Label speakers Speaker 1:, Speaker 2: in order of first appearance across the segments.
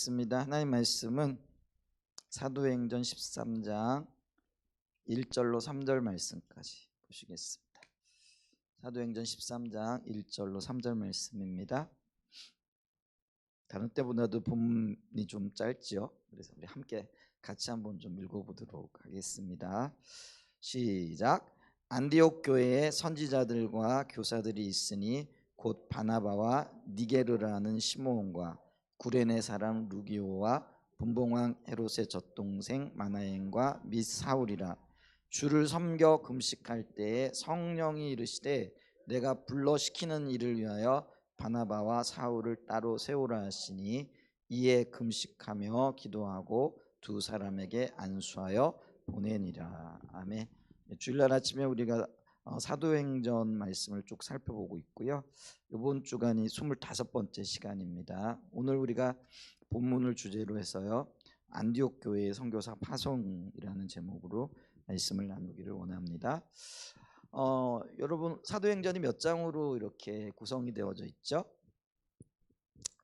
Speaker 1: 보겠습니다. 하나님 말씀은 사도행전 13장 1절로 3절 말씀까지 보시겠습니다. 사도행전 13장 1절로 3절 말씀입니다. 다른 때보다도 본문이 좀 짧지요. 그래서 우리 함께 같이 한번 좀 읽어보도록 하겠습니다. 시작. 안디옥 교회에 선지자들과 교사들이 있으니 곧 바나바와 니게르라는 시므온과 구레네 사람 루기오와 분봉왕 헤롯의 젖동생 마나엔과 및 사울이라. 주를 섬겨 금식할 때에 성령이 이르시되 내가 불러 시키는 일을 위하여 바나바와 사울을 따로 세우라 하시니 이에 금식하며 기도하고 두 사람에게 안수하여 보내니라. 아멘. 주일날 아침에 우리가 사도행전 말씀을 쭉 살펴보고 있고요. 이번 주간이 25번째 시간입니다. 오늘 우리가 본문을 주제로 해서요, 안디옥 교회의 선교사 파송이라는 제목으로 말씀을 나누기를 원합니다. 여러분, 사도행전이 몇 장으로 이렇게 구성이 되어져 있죠?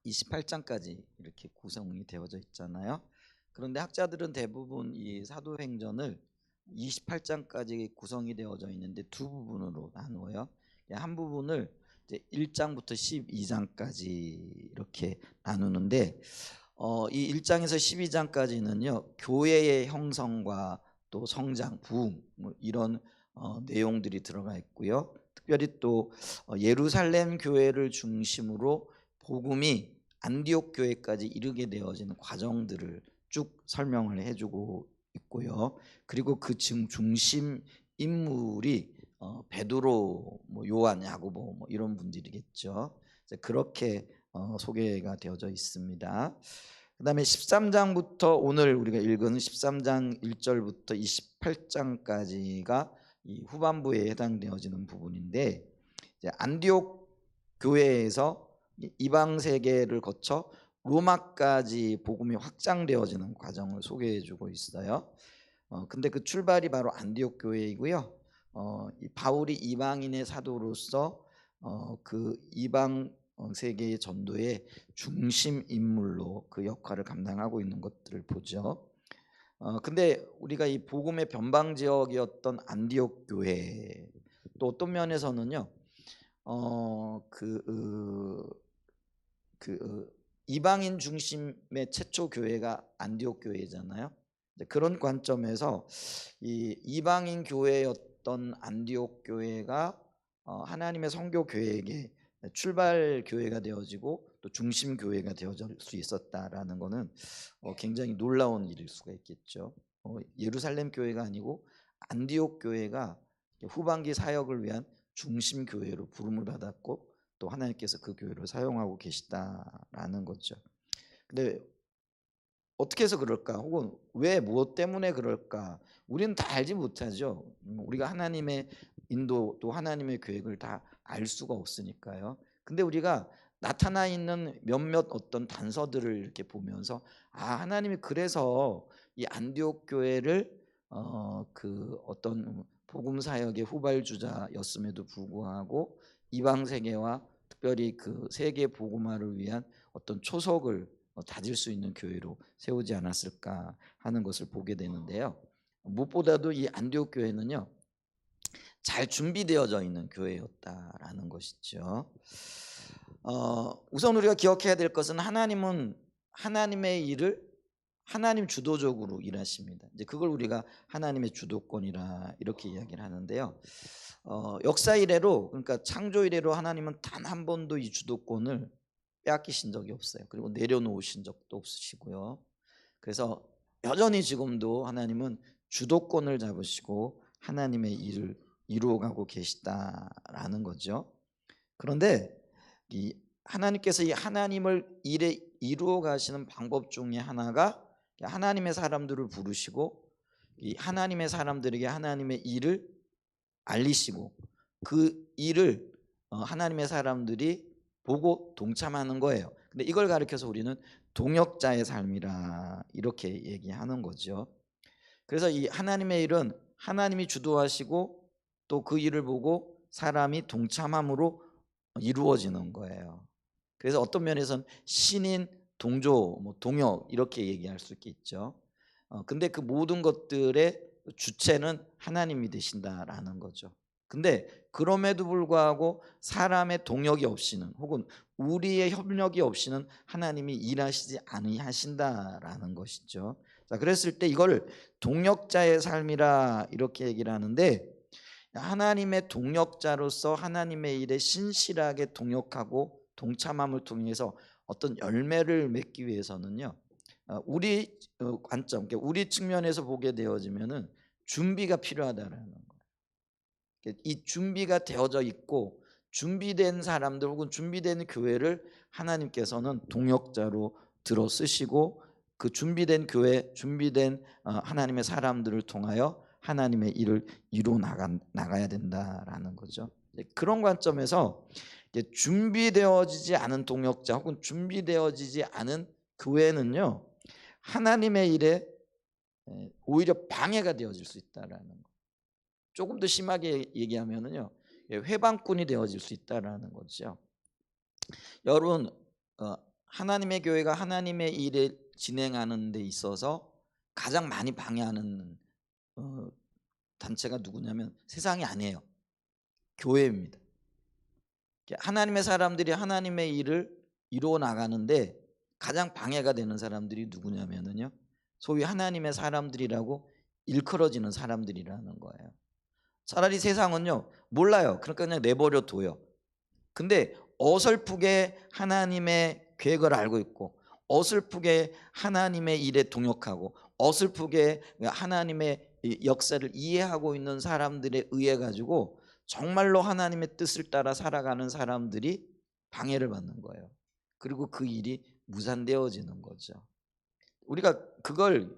Speaker 1: 28장까지 이렇게 구성이 되어져 있잖아요. 그런데 학자들은 대부분 이 사도행전을 28장까지 구성이 되어져 있는데 두 부분으로 나누어요. 한 부분을 이제 1장부터 12장까지 이렇게 나누는데 이 1장에서 12장까지는요, 교회의 형성과 또 성장, 부흥 뭐 이런 내용들이 들어가 있고요. 특별히 또 예루살렘 교회를 중심으로 복음이 안디옥 교회까지 이르게 되어지는 과정들을 쭉 설명을 해주고 있고요. 그리고 그 중심 인물이 베드로, 뭐 요한, 야고보 뭐 이런 분들이겠죠. 그렇게 소개가 되어져 있습니다. 그 다음에 13장부터 오늘 우리가 읽은 13장 1절부터 28장까지가 이 후반부에 해당되어지는 부분인데, 이제 안디옥 교회에서 이방 세계를 거쳐 로마까지 복음이 확장되어지는 과정을 소개해주고 있어요. 근데 그 출발이 바로 안디옥 교회이고요. 이 바울이 이방인의 사도로서 그 이방 세계의 전도의 중심 인물로 그 역할을 감당하고 있는 것들을 보죠. 근데 우리가 이 복음의 변방 지역이었던 안디옥 교회, 또 어떤 면에서는요, 이방인 중심의 최초 교회가 안디옥 교회잖아요. 그런 관점에서 이 이방인 교회였던 안디옥 교회가 하나님의 선교 계획의 출발 교회가 되어지고 또 중심 교회가 되어질 수 있었다라는 것은 굉장히 놀라운 일일 수가 있겠죠. 예루살렘 교회가 아니고 안디옥 교회가 후반기 사역을 위한 중심 교회로 부름을 받았고 또 하나님께서 그 교회를 사용하고 계시다라는 거죠. 근데 어떻게 해서 그럴까? 혹은 왜, 무엇 때문에 그럴까? 우리는 다 알지 못하죠. 우리가 하나님의 인도 또 하나님의 계획을 다 알 수가 없으니까요. 근데 우리가 나타나 있는 몇몇 어떤 단서들을 이렇게 보면서 하나님이 그래서 이 안디옥 교회를 그 어떤 복음 사역의 후발주자였음에도 불구하고 이방 세계와 특별히 그 세계 복음화를 위한 어떤 초석을 다질 수 있는 교회로 세우지 않았을까 하는 것을 보게 되는데요. 무엇보다도 이 안디옥 교회는요, 잘 준비되어져 있는 교회였다라는 것이죠. 우선 우리가 기억해야 될 것은 하나님은 하나님의 일을 하나님 주도적으로 일하십니다. 이제 그걸 우리가 하나님의 주도권이라 이렇게 이야기를 하는데요. 역사 이래로, 그러니까 창조 이래로 하나님은 단 한 번도 이 주도권을 빼앗기신 적이 없어요. 그리고 내려놓으신 적도 없으시고요. 그래서 여전히 지금도 하나님은 주도권을 잡으시고 하나님의 일을 이루어가고 계시다라는 거죠. 그런데 이 하나님께서 이 하나님을 일에 이루어 가시는 방법 중에 하나가 하나님의 사람들을 부르시고 이 하나님의 사람들에게 하나님의 일을 알리시고 그 일을 하나님의 사람들이 보고 동참하는 거예요. 근데 이걸 가리켜서 우리는 동역자의 삶이라 이렇게 얘기하는 거죠. 그래서 이 하나님의 일은 하나님이 주도하시고 또 그 일을 보고 사람이 동참함으로 이루어지는 거예요. 그래서 어떤 면에서는 신인 동조, 뭐 동역 이렇게 얘기할 수 있겠죠. 근데 그 모든 것들의 주체는 하나님이 되신다라는 거죠. 근데 그럼에도 불구하고 사람의 동역이 없이는 혹은 우리의 협력이 없이는 하나님이 일하시지 아니하신다라는 것이죠. 자, 그랬을 때 이걸 동역자의 삶이라 이렇게 얘기를 하는데, 하나님의 동역자로서 하나님의 일에 신실하게 동역하고 동참함을 통해서 어떤 열매를 맺기 위해서는요, 우리 관점, 그러니까 우리 측면에서 보게 되어지면은 준비가 필요하다라는 거예요. 이 준비가 되어져 있고 준비된 사람들 혹은 준비된 교회를 하나님께서는 동역자로 들어 쓰시고, 그 준비된 교회, 준비된 하나님의 사람들을 통하여 하나님의 일을 이루어 나가야 된다라는 거죠. 그런 관점에서 준비되어지지 않은 동역자 혹은 준비되어지지 않은 교회는요, 하나님의 일에 오히려 방해가 되어질 수 있다라는 거. 조금 더 심하게 얘기하면은요, 회방꾼이 되어질 수 있다라는 거죠. 여러분, 하나님의 교회가 하나님의 일을 진행하는 데 있어서 가장 많이 방해하는 단체가 누구냐면 세상이 아니에요. 교회입니다. 하나님의 사람들이 하나님의 일을 이루어 나가는데 가장 방해가 되는 사람들이 누구냐면은요, 소위 하나님의 사람들이라고 일컬어지는 사람들이라는 거예요. 차라리 세상은요 몰라요. 그러니까 그냥 내버려 둬요. 근데 어설프게 하나님의 계획을 알고 있고 어설프게 하나님의 일에 동역하고 어설프게 하나님의 역사를 이해하고 있는 사람들에 의해 가지고 정말로 하나님의 뜻을 따라 살아가는 사람들이 방해를 받는 거예요. 그리고 그 일이 무산되어지는 거죠. 우리가 그걸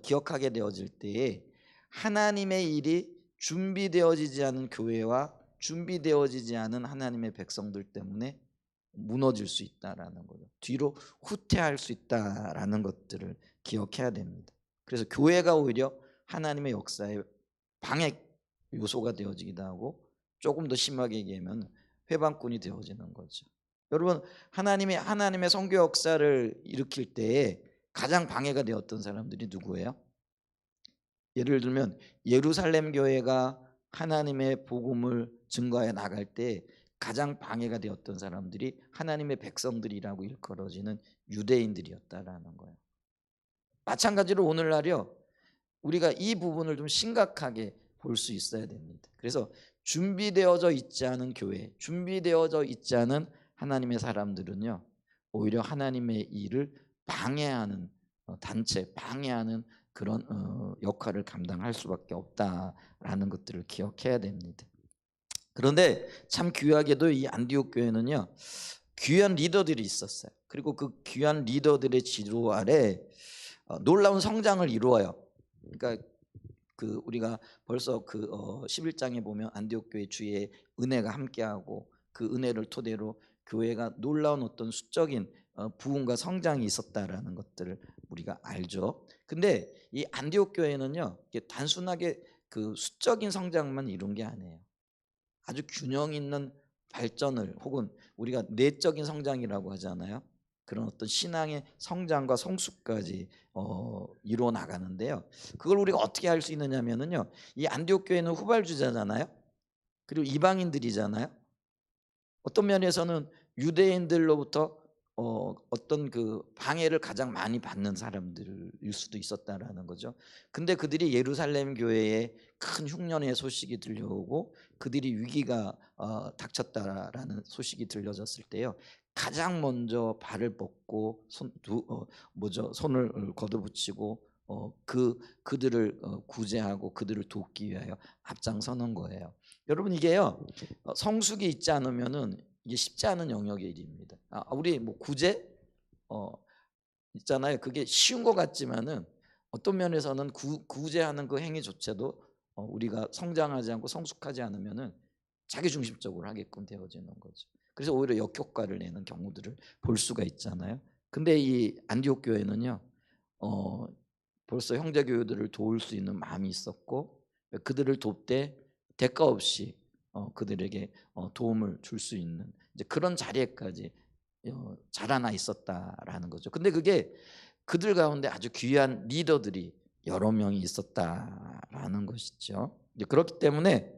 Speaker 1: 기억하게 되어질 때에 하나님의 일이 준비되어지지 않은 교회와 준비되어지지 않은 하나님의 백성들 때문에 무너질 수 있다라는 거죠. 뒤로 후퇴할 수 있다라는 것들을 기억해야 됩니다. 그래서 교회가 오히려 하나님의 역사의 방해 요소가 되어지기도 하고, 조금 더 심하게 얘기하면 회방꾼이 되어지는 거죠. 여러분, 하나님의 선교 역사를 일으킬 때에 가장 방해가 되었던 사람들이 누구예요? 예를 들면 예루살렘 교회가 하나님의 복음을 증거해 나갈 때 가장 방해가 되었던 사람들이 하나님의 백성들이라고 일컬어지는 유대인들이었다라는 거예요. 마찬가지로 오늘날요, 우리가 이 부분을 좀 심각하게 볼 수 있어야 됩니다. 그래서 준비되어져 있지 않은 교회, 준비되어져 있지 않은 하나님의 사람들은요, 오히려 하나님의 일을 방해하는 단체, 방해하는 그런 역할을 감당할 수밖에 없다라는 것들을 기억해야 됩니다. 그런데 참 귀하게도 이 안디옥 교회는요, 귀한 리더들이 있었어요. 그리고 그 귀한 리더들의 지도 아래 놀라운 성장을 이루어요. 그러니까 그 우리가 벌써 그 11장에 보면 안디옥 교회 주위에 은혜가 함께하고 그 은혜를 토대로 교회가 놀라운 어떤 수적인 부흥과 성장이 있었다라는 것들을 우리가 알죠. 근데 이 안디옥 교회는요, 단순하게 그 수적인 성장만 이룬 게 아니에요. 아주 균형 있는 발전을, 혹은 우리가 내적인 성장이라고 하잖아요. 그런 어떤 신앙의 성장과 성숙까지 이루어 나가는데요. 그걸 우리가 어떻게 알 수 있느냐면은요, 이 안디옥 교회는 후발주자잖아요. 그리고 이방인들이잖아요. 어떤 면에서는 유대인들로부터 어떤 그 방해를 가장 많이 받는 사람들일 수도 있었다라는 거죠. 근데 그들이 예루살렘 교회에 큰 흉년의 소식이 들려오고 그들이 위기가 닥쳤다라는 소식이 들려졌을 때요, 가장 먼저 발을 뻗고 손을 걷어붙이고 그들을 구제하고 그들을 돕기 위하여 앞장서는 거예요. 여러분, 이게요, 성숙이 있지 않으면은 이게 쉽지 않은 영역의 일입니다. 우리 뭐 구제 있잖아요. 그게 쉬운 것 같지만은 어떤 면에서는 구제하는 그 행위조차도 우리가 성장하지 않고 성숙하지 않으면은 자기 중심적으로 하게끔 되어지는 거죠. 그래서 오히려 역효과를 내는 경우들을 볼 수가 있잖아요. 근데 이 안디옥 교회는요, 벌써 형제 교회들을 도울 수 있는 마음이 있었고, 그들을 돕되 대가 없이 그들에게 도움을 줄 수 있는 이제 그런 자리에까지 자라나 있었다라는 거죠. 근데 그게 그들 가운데 아주 귀한 리더들이 여러 명이 있었다라는 것이죠. 그렇기 때문에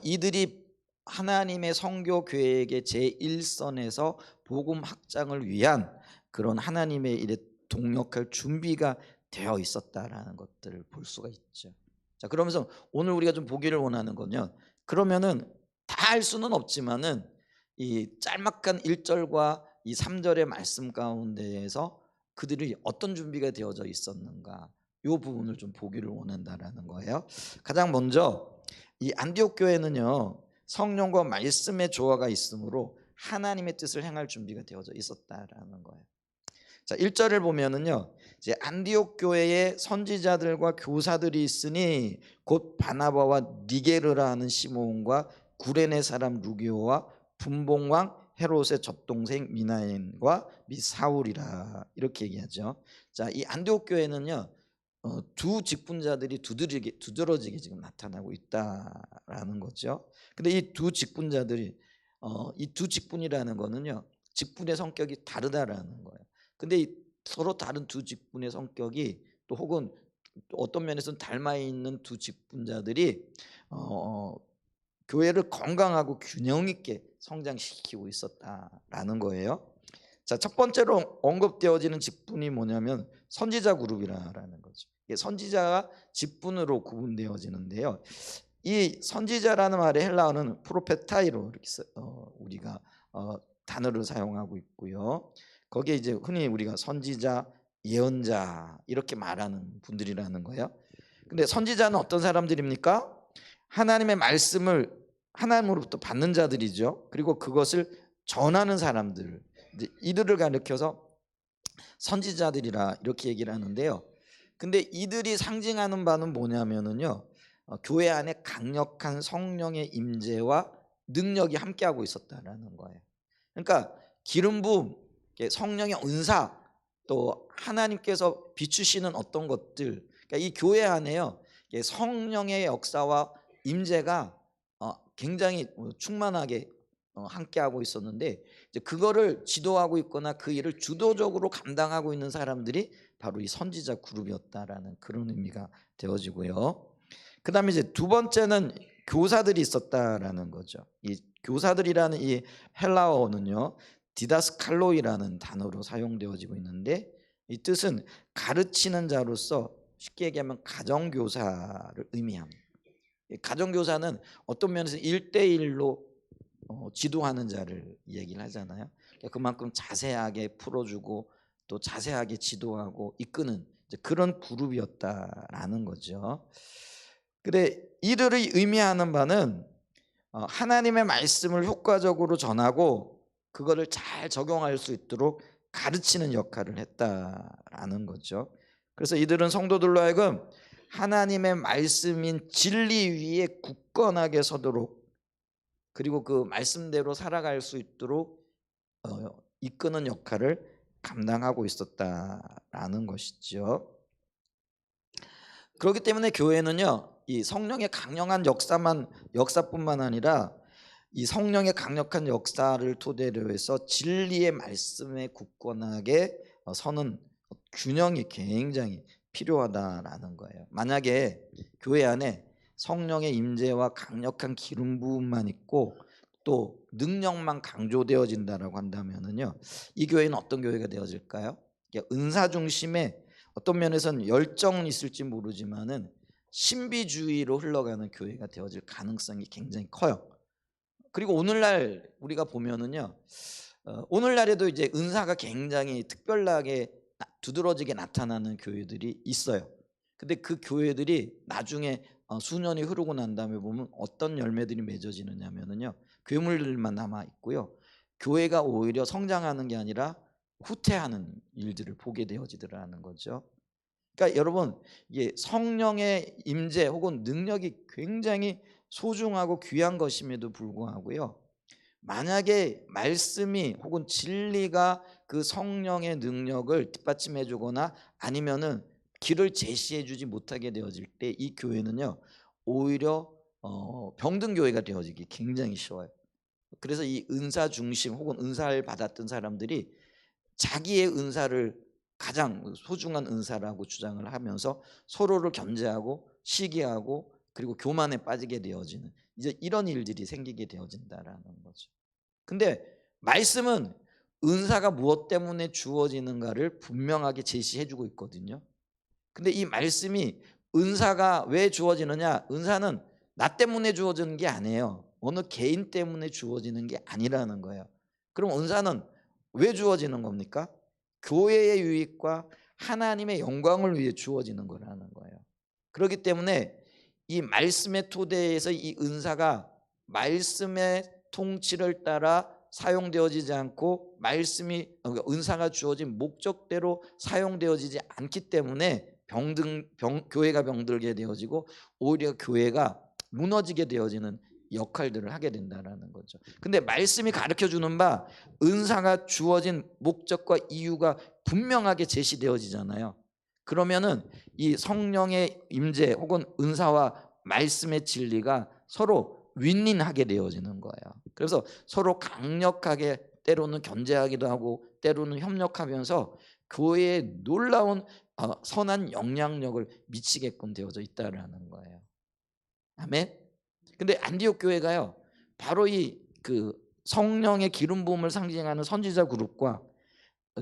Speaker 1: 이들이 하나님의 선교 계획의 제1선에서 복음 확장을 위한 그런 하나님의 일에 동력할 준비가 되어 있었다라는 것들을 볼 수가 있죠. 자, 그러면서 오늘 우리가 좀 보기를 원하는 건요. 그러면은 다 할 수는 없지만은 이 짤막한 1절과 이 3절의 말씀 가운데에서 그들이 어떤 준비가 되어져 있었는가, 이 부분을 좀 보기를 원한다라는 거예요. 가장 먼저 이 안디옥 교회는요, 성령과 말씀의 조화가 있으므로 하나님의 뜻을 행할 준비가 되어져 있었다라는 거예요. 자, 1절을 보면은요, 이제 안디옥 교회에 선지자들과 교사들이 있으니 곧 바나바와 니게르라는 시몬과 구레네 사람 루기오와 분봉왕 헤롯의 젖동생 미나엔과 및 사울이라, 이렇게 얘기하죠. 자, 이 안디옥 교회는요, 두 직분자들이 두드러지게 지금 나타나고 있다라는 거죠. 근데 이 두 직분자들이 이 두 직분이라는 거는요, 직분의 성격이 다르다라는 거예요. 근데 이 서로 다른 두 직분의 성격이 또 혹은 어떤 면에서는 닮아 있는 두 직분자들이 교회를 건강하고 균형 있게 성장시키고 있었다라는 거예요. 자, 첫 번째로 언급되어지는 직분이 뭐냐면 선지자 그룹이라는 거죠. 이게 선지자가 직분으로 구분되어지는데요. 이 선지자라는 말의 헬라어는 프로페타이로 이렇게 우리가 단어를 사용하고 있고요. 거기에 이제 흔히 우리가 선지자, 예언자 이렇게 말하는 분들이라는 거예요. 근데 선지자는 어떤 사람들입니까? 하나님의 말씀을 하나님으로부터 받는 자들이죠. 그리고 그것을 전하는 사람들, 이들을 가리켜서 선지자들이라 이렇게 얘기를 하는데요. 근데 이들이 상징하는 바는 뭐냐면은요, 교회 안에 강력한 성령의 임재와 능력이 함께하고 있었다라는 거예요. 그러니까 기름 부음, 성령의 은사, 또 하나님께서 비추시는 어떤 것들, 그러니까 이 교회 안에요, 성령의 역사와 임재가 굉장히 충만하게 함께하고 있었는데, 이제 그거를 지도하고 있거나 그 일을 주도적으로 감당하고 있는 사람들이 바로 이 선지자 그룹이었다라는 그런 의미가 되어지고요. 그다음에 이제 두 번째는 교사들이 있었다라는 거죠. 이 교사들이라는 이 헬라어는요, 디다스칼로이라는 단어로 사용되어지고 있는데, 이 뜻은 가르치는 자로서 쉽게 얘기하면 가정교사를 의미합니다. 가정교사는 어떤 면에서 1대1로 지도하는 자를 얘기를 하잖아요. 그만큼 자세하게 풀어주고 또 자세하게 지도하고 이끄는 그런 그룹이었다라는 거죠. 근데 이들이 의미하는 바는 하나님의 말씀을 효과적으로 전하고 그거를 잘 적용할 수 있도록 가르치는 역할을 했다라는 거죠. 그래서 이들은 성도들로 하여금 하나님의 말씀인 진리 위에 굳건하게 서도록, 그리고 그 말씀대로 살아갈 수 있도록 이끄는 역할을 감당하고 있었다라는 것이죠. 그렇기 때문에 교회는요, 이 성령의 강력한 역사뿐만 아니라 이 성령의 강력한 역사를 토대로 해서 진리의 말씀에 굳건하게 서는 균형이 굉장히 필요하다라는 거예요. 만약에 교회 안에 성령의 임재와 강력한 기름 부음만 있고 또 능력만 강조되어진다라고 한다면은요, 이 교회는 어떤 교회가 되어질까요? 은사 중심의, 어떤 면에서는 열정이 있을지 모르지만은 신비주의로 흘러가는 교회가 되어질 가능성이 굉장히 커요. 그리고 오늘날 우리가 보면은요, 오늘날에도 이제 은사가 굉장히 특별하게 두드러지게 나타나는 교회들이 있어요. 근데 그 교회들이 나중에 수년이 흐르고 난 다음에 보면 어떤 열매들이 맺어지느냐면은요, 괴물들만 남아 있고요, 교회가 오히려 성장하는 게 아니라 후퇴하는 일들을 보게 되어지더라는 거죠. 그러니까 여러분, 이게 성령의 임재 혹은 능력이 굉장히 소중하고 귀한 것임에도 불구하고요, 만약에 말씀이 혹은 진리가 그 성령의 능력을 뒷받침해 주거나 아니면은 길을 제시해 주지 못하게 되어질 때 이 교회는요, 오히려 병든 교회가 되어지기 굉장히 쉬워요. 그래서 이 은사 중심 혹은 은사를 받았던 사람들이 자기의 은사를 가장 소중한 은사라고 주장을 하면서 서로를 견제하고 시기하고 그리고 교만에 빠지게 되어지는 이제 이런 일들이 생기게 되어진다라는 거죠. 근데 말씀은 은사가 무엇 때문에 주어지는가를 분명하게 제시해 주고 있거든요. 근데 이 말씀이 은사가 왜 주어지느냐? 은사는 나 때문에 주어지는 게 아니에요. 어느 개인 때문에 주어지는 게 아니라는 거예요. 그럼 은사는 왜 주어지는 겁니까? 교회의 유익과 하나님의 영광을 위해 주어지는 거라는 거예요. 그렇기 때문에 이 말씀의 토대에서 이 은사가 말씀의 통치를 따라 사용되어지지 않고 말씀이 은사가 주어진 목적대로 사용되어지지 않기 때문에 교회가 병들게 되어지고 오히려 교회가 무너지게 되어지는 역할들을 하게 된다는 거죠. 근데 말씀이 가르쳐 주는 바 은사가 주어진 목적과 이유가 분명하게 제시되어지잖아요. 그러면은 이 성령의 임재 혹은 은사와 말씀의 진리가 서로 윈윈하게 되어지는 거예요. 그래서 서로 강력하게 때로는 견제하기도 하고 때로는 협력하면서 교회에 놀라운 선한 영향력을 미치게끔 되어져 있다라는 거예요. 아멘. 근데 안디옥 교회가요, 바로 이 그 성령의 기름 부음을 상징하는 선지자 그룹과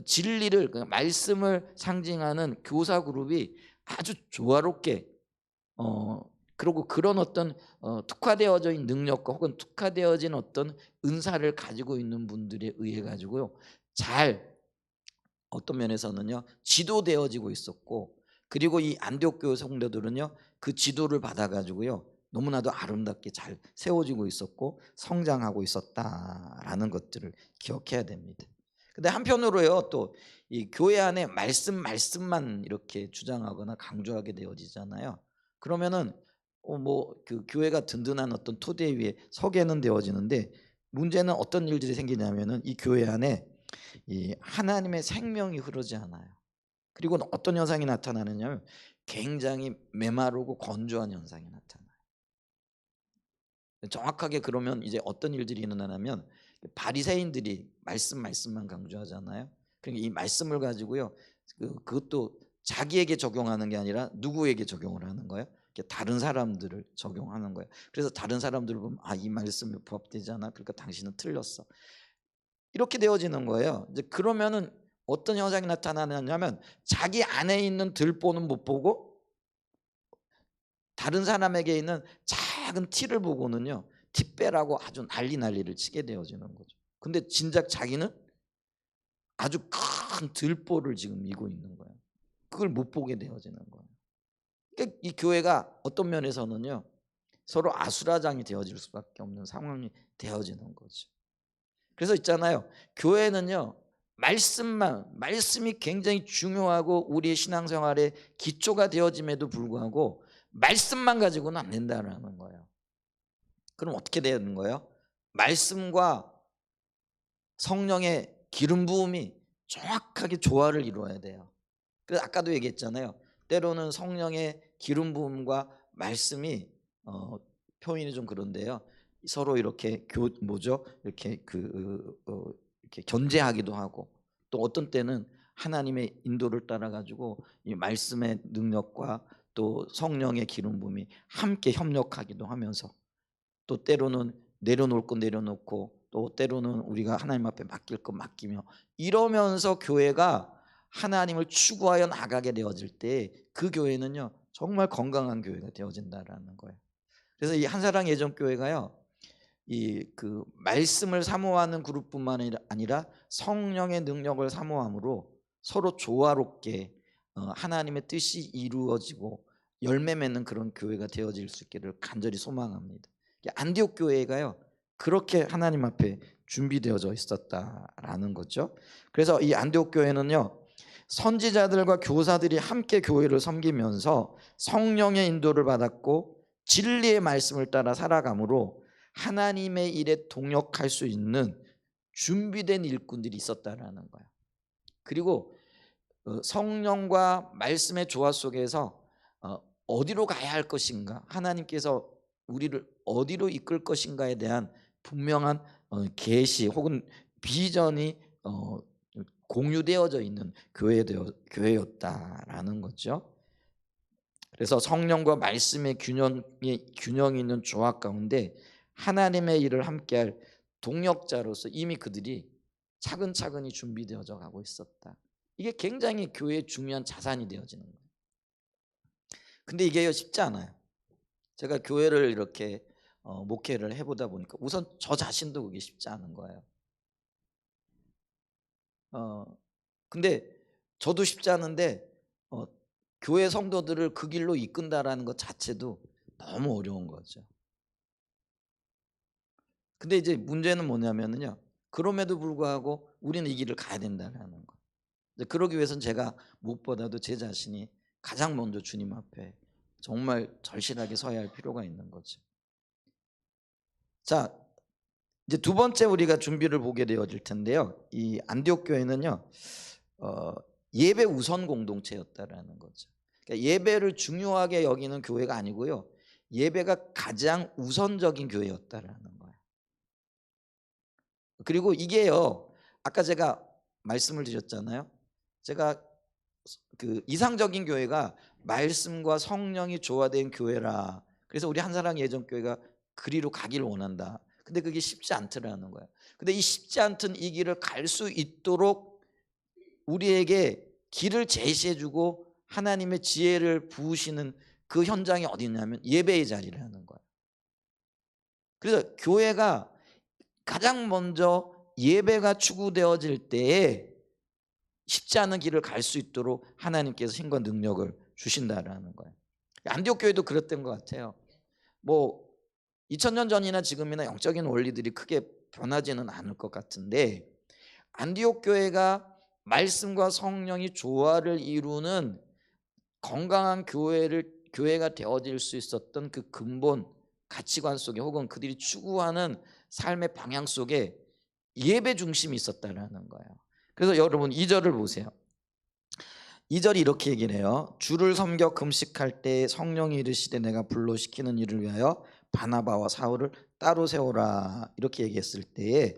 Speaker 1: 진리를 말씀을 상징하는 교사 그룹이 아주 조화롭게 그리고 그런 어떤 특화되어져 있는 능력과 혹은 특화되어진 어떤 은사를 가지고 있는 분들에 의해 가지고요 잘 어떤 면에서는요 지도되어지고 있었고 그리고 이 안디옥 교회 성도들은요 그 지도를 받아 가지고요 너무나도 아름답게 잘 세워지고 있었고 성장하고 있었다라는 것들을 기억해야 됩니다. 근데 한편으로요 또 이 교회 안에 말씀만 이렇게 주장하거나 강조하게 되어지잖아요. 그러면은 뭐 그 교회가 든든한 어떤 토대 위에 서게는 되어지는데 문제는 어떤 일들이 생기냐면은 이 교회 안에 이 하나님의 생명이 흐르지 않아요. 그리고 어떤 현상이 나타나느냐면 굉장히 메마르고 건조한 현상이 나타나요. 정확하게 그러면 이제 어떤 일들이 일어나냐면 바리새인들이 말씀만 강조하잖아요. 그러니까 이 말씀을 가지고요. 그것도 자기에게 적용하는 게 아니라 누구에게 적용을 하는 거예요? 다른 사람들을 적용하는 거예요. 그래서 다른 사람들을 보면 이 말씀이 부합되지 않아. 그러니까 당신은 틀렸어. 이렇게 되어지는 거예요. 이제 그러면은 어떤 현상이 나타나냐면 자기 안에 있는 들보는 못 보고 다른 사람에게 있는 작은 티를 보고는요 티빼라고 아주 난리를 치게 되어지는 거죠. 근데 진작 자기는 아주 큰 들보를 지금 이고 있는 거예요. 그걸 못 보게 되어지는 거예요. 그러니까 이 교회가 어떤 면에서는요 서로 아수라장이 되어질 수밖에 없는 상황이 되어지는 거죠. 그래서 있잖아요 교회는요 말씀이 굉장히 중요하고 우리의 신앙생활의 기초가 되어짐에도 불구하고 말씀만 가지고는 안 된다는 거예요. 그럼 어떻게 되는 거예요? 말씀과 성령의 기름 부음이 정확하게 조화를 이루어야 돼요. 그래서 아까도 얘기했잖아요. 때로는 성령의 기름 부음과 말씀이 표현이 좀 그런데요. 서로 이렇게 이렇게 이렇게 견제하기도 하고 또 어떤 때는 하나님의 인도를 따라 가지고 이 말씀의 능력과 또 성령의 기름 부음이 함께 협력하기도 하면서 또 때로는 내려놓을 거 내려놓고 또 때로는 우리가 하나님 앞에 맡길 거 맡기며 이러면서 교회가 하나님을 추구하여 나가게 되어질 때 그 교회는요 정말 건강한 교회가 되어진다라는 거예요. 그래서 이 한사랑 예전교회가요 이 그 말씀을 사모하는 그룹뿐만 아니라 성령의 능력을 사모함으로 서로 조화롭게 하나님의 뜻이 이루어지고 열매 맺는 그런 교회가 되어질 수 있기를 간절히 소망합니다. 안디옥 교회가요 그렇게 하나님 앞에 준비되어져 있었다라는 거죠. 그래서 이 안디옥 교회는요 선지자들과 교사들이 함께 교회를 섬기면서 성령의 인도를 받았고 진리의 말씀을 따라 살아가므로 하나님의 일에 동역할 수 있는 준비된 일꾼들이 있었다라는 거예요. 그리고 성령과 말씀의 조화 속에서 어디로 가야 할 것인가, 하나님께서 우리를 어디로 이끌 것인가에 대한 분명한 계시 혹은 비전이 공유되어져 있는 교회였다라는 거죠. 그래서 성령과 말씀의 균형이 있는 조합 가운데 하나님의 일을 함께할 동역자로서 이미 그들이 차근차근히 준비되어져 가고 있었다. 이게 굉장히 교회의 중요한 자산이 되어지는 거예요. 근데 이게 쉽지 않아요. 제가 교회를 이렇게 목회를 해보다 보니까 우선 저 자신도 그게 쉽지 않은 거예요. 근데 저도 쉽지 않은데 교회 성도들을 그 길로 이끈다라는 것 자체도 너무 어려운 거죠. 근데 이제 문제는 뭐냐면요, 그럼에도 불구하고 우리는 이 길을 가야 된다는 거. 그러기 위해서는 제가 무엇보다도 제 자신이 가장 먼저 주님 앞에 정말 절실하게 서야 할 필요가 있는 거죠. 자, 이제 두 번째 우리가 준비를 보게 되어질 텐데요. 이 안디옥 교회는요, 예배 우선 공동체였다라는 거죠. 그러니까 예배를 중요하게 여기는 교회가 아니고요, 예배가 가장 우선적인 교회였다라는 거예요. 그리고 이게요, 아까 제가 말씀을 드렸잖아요. 제가 그 이상적인 교회가 말씀과 성령이 조화된 교회라. 그래서 우리 한사랑 예전교회가 그리로 가기를 원한다. 근데 그게 쉽지 않더라는 거예요. 근데 이 쉽지 않던 이 길을 갈 수 있도록 우리에게 길을 제시해주고 하나님의 지혜를 부으시는 그 현장이 어디 있냐면 예배의 자리라는 거예요. 그래서 교회가 가장 먼저 예배가 추구되어질 때에 쉽지 않은 길을 갈 수 있도록 하나님께서 힘과 능력을 주신다라는 거예요. 안디옥 교회도 그랬던 것 같아요. 뭐 2000년 전이나 지금이나 영적인 원리들이 크게 변하지는 않을 것 같은데, 안디옥 교회가 말씀과 성령이 조화를 이루는 건강한 교회가 되어질 수 있었던 그 근본 가치관 속에, 혹은 그들이 추구하는 삶의 방향 속에 예배 중심이 있었다라는 거예요. 그래서 여러분 2절을 보세요. 2절이 이렇게 얘기를 해요. 주를 섬겨 금식할 때 성령이 이르시되 내가 불러 시키는 일을 위하여 바나바와 사울을 따로 세우라, 이렇게 얘기했을 때에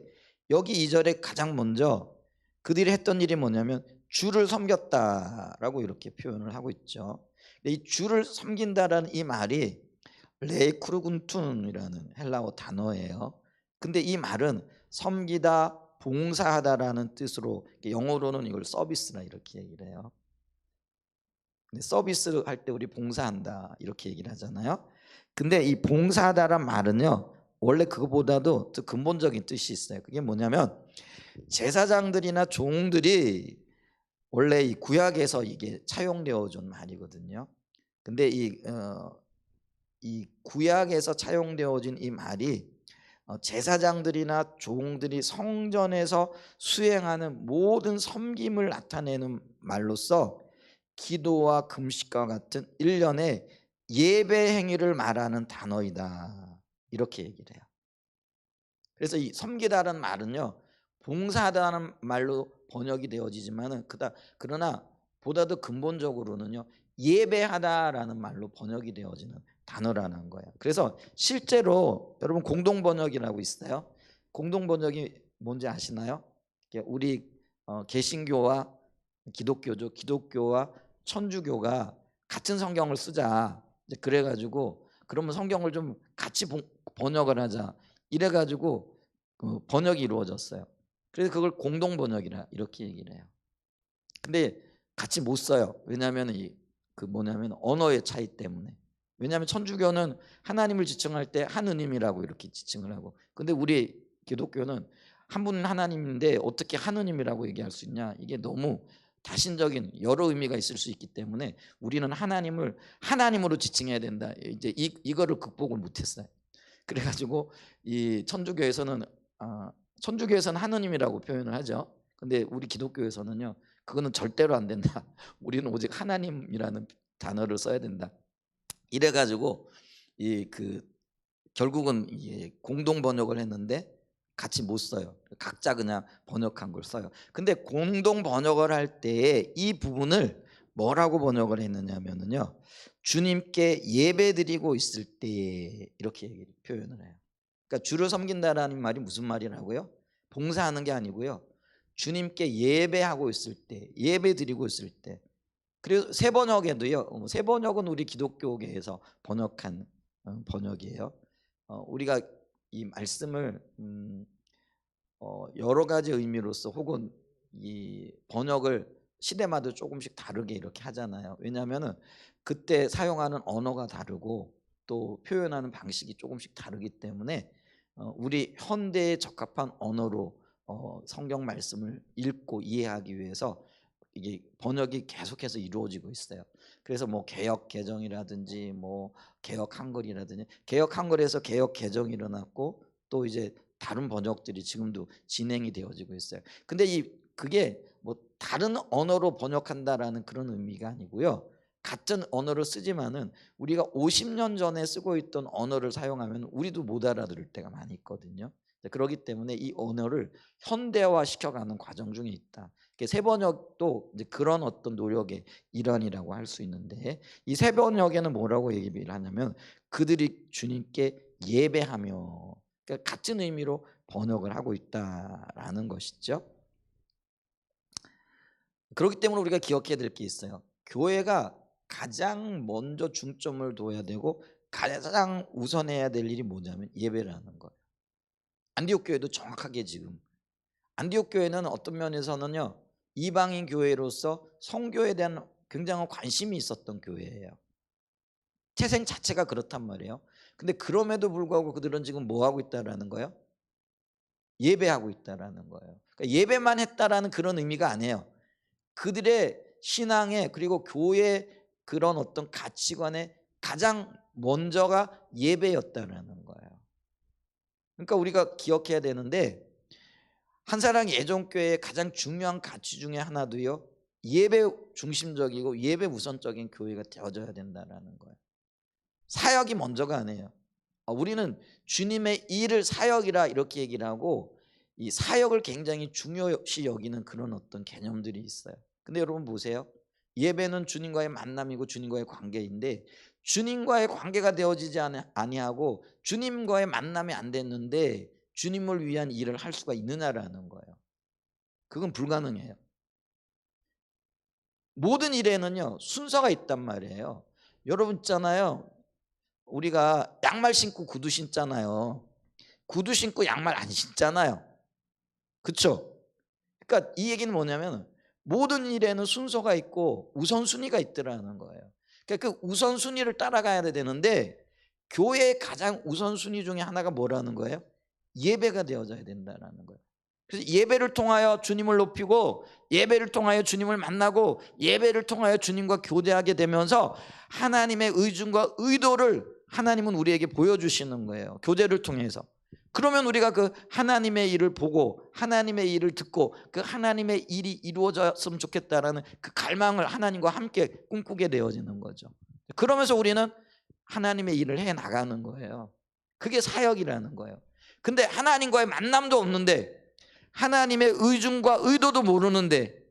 Speaker 1: 여기 2절에 가장 먼저 그들이 했던 일이 뭐냐면 주를 섬겼다라고 이렇게 표현을 하고 있죠. 이 주를 섬긴다라는 이 말이 레이쿠르군툰이라는 헬라어 단어예요. 근데 이 말은 섬기다, 봉사하다라는 뜻으로, 영어로는 이걸 서비스라 이렇게 얘기를 해요. 근데 서비스를 할 때 우리 봉사한다 이렇게 얘기를 하잖아요. 근데 이 봉사하다란 말은요, 원래 그거보다도 더 근본적인 뜻이 있어요. 그게 뭐냐면 제사장들이나 종들이 원래 이 구약에서 이게 차용되어 준 말이거든요. 근데 이 구약에서 차용되어진 이 말이 제사장들이나 종들이 성전에서 수행하는 모든 섬김을 나타내는 말로서 기도와 금식과 같은 일련의 예배 행위를 말하는 단어이다, 이렇게 얘기를 해요. 그래서 이 섬기다라는 말은요, 봉사하다는 말로 번역이 되어지지만은 그러나 보다 더 근본적으로는요, 예배하다라는 말로 번역이 되어지는 단어라는 거예요. 그래서 실제로 여러분 공동 번역이라고 있어요. 공동 번역이 뭔지 아시나요? 우리 개신교와 기독교죠. 기독교와 천주교가 같은 성경을 쓰자. 그래가지고 그러면 성경을 좀 같이 번역을 하자. 이래가지고 번역이 이루어졌어요. 그래서 그걸 공동 번역이라 이렇게 얘기를 해요. 근데 같이 못 써요. 왜냐하면 뭐냐면 언어의 차이 때문에. 왜냐하면 천주교는 하나님을 지칭할 때 하느님이라고 이렇게 지칭을 하고, 근데 우리 기독교는 한 분 하나님인데 어떻게 하느님이라고 얘기할 수 있냐? 이게 너무 다신적인 여러 의미가 있을 수 있기 때문에 우리는 하나님을 하나님으로 지칭해야 된다. 이제 이거를 극복을 못했어요. 그래가지고 이 천주교에서는 하느님이라고 표현을 하죠. 근데 우리 기독교에서는요, 그거는 절대로 안 된다. 우리는 오직 하나님이라는 단어를 써야 된다. 이래가지고 결국은 공동 번역을 했는데 같이 못 써요. 각자 그냥 번역한 걸 써요. 근데 공동 번역을 할 때 이 부분을 뭐라고 번역을 했느냐면요, 주님께 예배드리고 있을 때, 이렇게 표현을 해요. 그러니까 주를 섬긴다라는 말이 무슨 말이라고요? 봉사하는 게 아니고요. 주님께 예배하고 있을 때, 예배 드리고 있을 때. 그리고 새 번역에도요. 새 번역은 우리 기독교계에서 번역한 번역이에요. 우리가 이 말씀을 여러 가지 의미로서 혹은 이 번역을 시대마다 조금씩 다르게 이렇게 하잖아요. 왜냐하면은 그때 사용하는 언어가 다르고 또 표현하는 방식이 조금씩 다르기 때문에 우리 현대에 적합한 언어로 성경 말씀을 읽고 이해하기 위해서 이게 번역이 계속해서 이루어지고 있어요. 그래서 뭐 개역 개정이라든지 뭐 개역 한글이라든지 개역 한글에서 개역 개정이 일어났고 또 이제 다른 번역들이 지금도 진행이 되어지고 있어요. 근데 그게 뭐 다른 언어로 번역한다라는 그런 의미가 아니고요. 같은 언어를 쓰지만은 우리가 50년 전에 쓰고 있던 언어를 사용하면 우리도 못 알아들을 때가 많이 있거든요. 그렇기 때문에 이 언어를 현대화 시켜가는 과정 중에 있다. 새 번역도 이제 그런 어떤 노력의 일환이라고 할 수 있는데 이 새 번역에는 뭐라고 얘기를 하냐면 그들이 주님께 예배하며, 그러니까 같은 의미로 번역을 하고 있다라는 것이죠. 그렇기 때문에 우리가 기억해야 될 게 있어요. 교회가 가장 먼저 중점을 둬야 되고 가장 우선해야 될 일이 뭐냐면 예배라는 거예요. 안디옥 교회도 정확하게 지금 안디옥 교회는 어떤 면에서는요 이방인 교회로서 성교에 대한 굉장한 관심이 있었던 교회예요. 태생 자체가 그렇단 말이에요. 근데 그럼에도 불구하고 그들은 지금 뭐 하고 있다라는 거예요? 예배하고 있다라는 거예요. 그러니까 예배만 했다라는 그런 의미가 아니에요. 그들의 신앙에 그리고 교회의 그런 어떤 가치관에 가장 먼저가 예배였다라는 거예요. 그러니까 우리가 기억해야 되는데 한사랑 예전교회의 가장 중요한 가치 중에 하나도요 예배 중심적이고 예배 우선적인 교회가 되어져야 된다는 거예요. 사역이 먼저가 아니에요. 우리는 주님의 일을 사역이라 이렇게 얘기를 하고 이 사역을 굉장히 중요시 여기는 그런 어떤 개념들이 있어요. 근데 여러분 보세요. 예배는 주님과의 만남이고 주님과의 관계인데 주님과의 관계가 되어지지 아니하고 주님과의 만남이 안 됐는데 주님을 위한 일을 할 수가 있느냐라는 거예요. 그건 불가능해요. 모든 일에는요 순서가 있단 말이에요. 여러분 있잖아요. 우리가 양말 신고 구두 신잖아요. 구두 신고 양말 안 신잖아요. 그렇죠? 그러니까 이 얘기는 뭐냐면 모든 일에는 순서가 있고 우선순위가 있더라는 거예요. 그러니까 그 우선순위를 따라가야 되는데 교회의 가장 우선순위 중에 하나가 뭐라는 거예요? 예배가 되어져야 된다는 거예요. 그래서 예배를 통하여 주님을 높이고 예배를 통하여 주님을 만나고 예배를 통하여 주님과 교제하게 되면서 하나님의 의중과 의도를 하나님은 우리에게 보여주시는 거예요. 교제를 통해서. 그러면 우리가 그 하나님의 일을 보고 하나님의 일을 듣고 그 하나님의 일이 이루어졌으면 좋겠다라는 그 갈망을 하나님과 함께 꿈꾸게 되어지는 거죠. 그러면서 우리는 하나님의 일을 해 나가는 거예요. 그게 사역이라는 거예요. 근데 하나님과의 만남도 없는데 하나님의 의중과 의도도 모르는데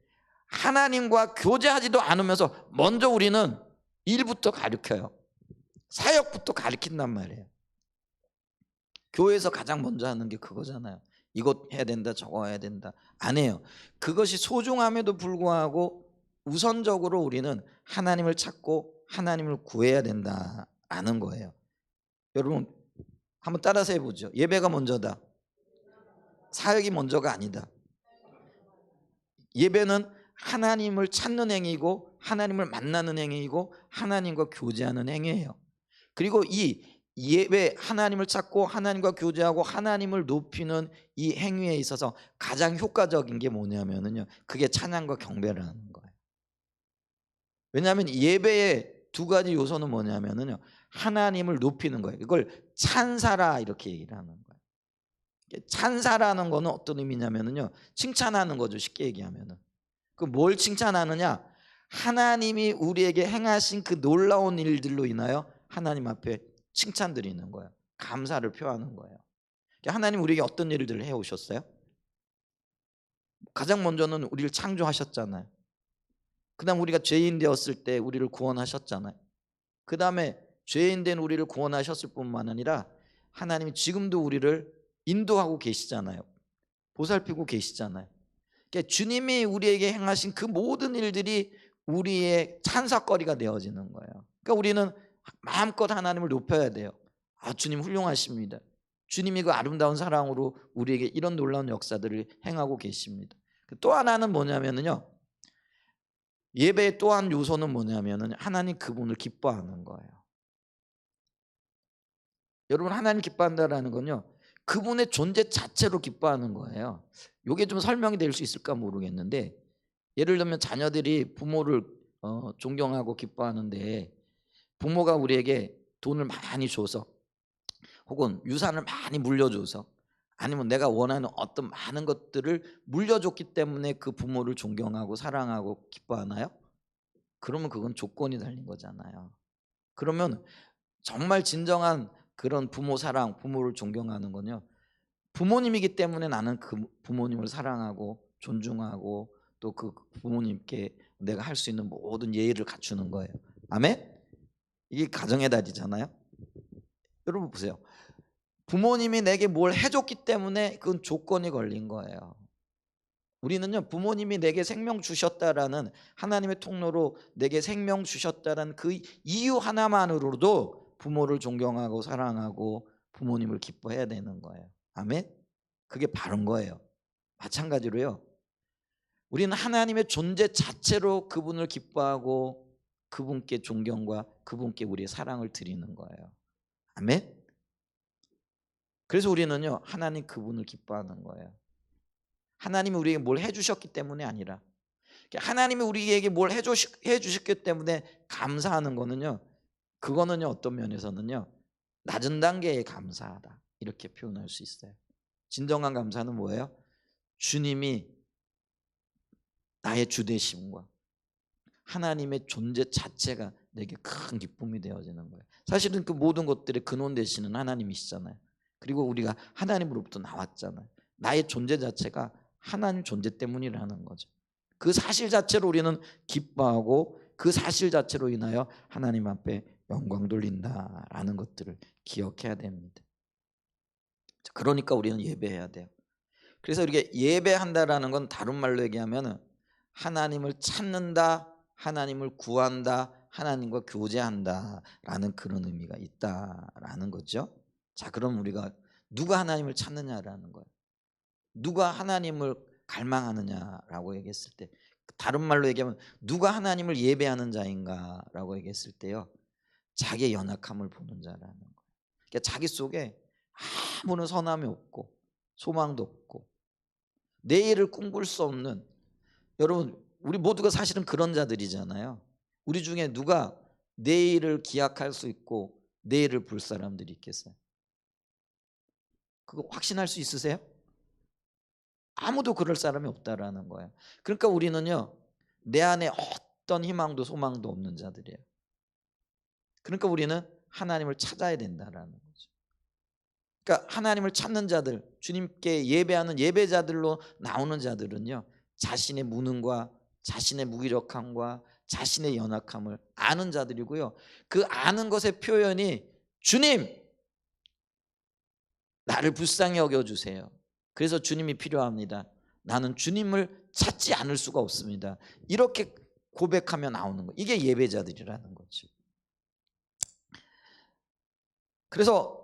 Speaker 1: 하나님과 교제하지도 않으면서 먼저 우리는 일부터 가르쳐요. 사역부터 가르친단 말이에요. 교회에서 가장 먼저 하는 게 그거잖아요. 이것 해야 된다 저거 해야 된다 안 해요. 그것이 소중함에도 불구하고 우선적으로 우리는 하나님을 찾고 하나님을 구해야 된다라는 거예요. 여러분 한번 따라서 해보죠. 예배가 먼저다. 사역이 먼저가 아니다. 예배는 하나님을 찾는 행위이고 하나님을 만나는 행위이고 하나님과 교제하는 행위예요. 그리고 이 예배 하나님을 찾고 하나님과 교제하고 하나님을 높이는 이 행위에 있어서 가장 효과적인 게 뭐냐면요 그게 찬양과 경배라는 거예요. 왜냐하면 예배의 두 가지 요소는 뭐냐면요 하나님을 높이는 거예요. 이걸 찬사라 이렇게 얘기를 하는 거예요. 찬사라는 거는 어떤 의미냐면요 칭찬하는 거죠. 쉽게 얘기하면은 그 뭘 칭찬하느냐 하나님이 우리에게 행하신 그 놀라운 일들로 인하여 하나님 앞에 칭찬 드리는 거예요. 감사를 표하는 거예요. 하나님 우리에게 어떤 일들을 해오셨어요? 가장 먼저는 우리를 창조하셨잖아요. 그 다음 우리가 죄인 되었을 때 우리를 구원하셨잖아요. 그 다음에 죄인 된 우리를 구원하셨을 뿐만 아니라 하나님이 지금도 우리를 인도하고 계시잖아요. 보살피고 계시잖아요. 그러니까 주님이 우리에게 행하신 그 모든 일들이 우리의 찬사거리가 되어지는 거예요. 그러니까 우리는 마음껏 하나님을 높여야 돼요. 아, 주님 훌륭하십니다. 주님이 그 아름다운 사랑으로 우리에게 이런 놀라운 역사들을 행하고 계십니다. 또 하나는 뭐냐면요, 예배의 또 한 요소는 뭐냐면은 하나님 그분을 기뻐하는 거예요. 여러분, 하나님 기뻐한다라는 건요, 그분의 존재 자체로 기뻐하는 거예요. 이게 좀 설명이 될 수 있을까 모르겠는데, 예를 들면 자녀들이 부모를 존경하고 기뻐하는데, 부모가 우리에게 돈을 많이 줘서 혹은 유산을 많이 물려줘서 아니면 내가 원하는 어떤 많은 것들을 물려줬기 때문에 그 부모를 존경하고 사랑하고 기뻐하나요? 그러면 그건 조건이 달린 거잖아요. 그러면 정말 진정한 그런 부모 사랑, 부모를 존경하는 건요, 부모님이기 때문에 나는 그 부모님을 사랑하고 존중하고 또 그 부모님께 내가 할 수 있는 모든 예의를 갖추는 거예요. 아멘? 이게 가정의 달이잖아요. 여러분 보세요. 부모님이 내게 뭘 해줬기 때문에 그건 조건이 걸린 거예요. 우리는요, 부모님이 내게 생명 주셨다라는, 하나님의 통로로 내게 생명 주셨다라는 그 이유 하나만으로도 부모를 존경하고 사랑하고 부모님을 기뻐해야 되는 거예요. 아멘? 그게 바른 거예요. 마찬가지로요, 우리는 하나님의 존재 자체로 그분을 기뻐하고 그분께 존경과 그분께 우리의 사랑을 드리는 거예요. 아멘? 그래서 우리는요, 하나님 그분을 기뻐하는 거예요. 하나님이 우리에게 뭘 해주셨기 때문이 아니라, 하나님이 우리에게 뭘 해주셨기 때문에 감사하는 거는요, 그거는요, 어떤 면에서는요, 낮은 단계의 감사하다, 이렇게 표현할 수 있어요. 진정한 감사는 뭐예요? 주님이 나의 주되심과 하나님의 존재 자체가 내게 큰 기쁨이 되어지는 거예요. 사실은 그 모든 것들의 근원 되시는 하나님이시잖아요. 그리고 우리가 하나님으로부터 나왔잖아요. 나의 존재 자체가 하나님 존재 때문이라는 거죠. 그 사실 자체로 우리는 기뻐하고 그 사실 자체로 인하여 하나님 앞에 영광 돌린다라는 것들을 기억해야 됩니다. 그러니까 우리는 예배해야 돼요. 그래서 이렇게 예배한다라는 건 다른 말로 얘기하면 하나님을 찾는다, 하나님을 구한다, 하나님과 교제한다라는 그런 의미가 있다라는 거죠. 자, 그럼 우리가 누가 하나님을 찾느냐라는 거예요. 누가 하나님을 갈망하느냐라고 얘기했을 때, 다른 말로 얘기하면 누가 하나님을 예배하는 자인가라고 얘기했을 때요, 자기의 연약함을 보는 자라는 거예요. 그러니까 자기 속에 아무런 선함이 없고 소망도 없고 내일을 꿈꿀 수 없는, 여러분 우리 모두가 사실은 그런 자들이잖아요. 우리 중에 누가 내일을 기약할 수 있고 내일을 볼 사람들이 있겠어요? 그거 확신할 수 있으세요? 아무도 그럴 사람이 없다라는 거예요. 그러니까 우리는요, 내 안에 어떤 희망도 소망도 없는 자들이에요. 그러니까 우리는 하나님을 찾아야 된다라는 거죠. 그러니까 하나님을 찾는 자들, 주님께 예배하는 예배자들로 나오는 자들은요, 자신의 무능과 자신의 무기력함과 자신의 연약함을 아는 자들이고요, 그 아는 것의 표현이 주님, 나를 불쌍히 여겨주세요. 그래서 주님이 필요합니다. 나는 주님을 찾지 않을 수가 없습니다. 이렇게 고백하며 나오는 거, 이게 예배자들이라는 거죠. 그래서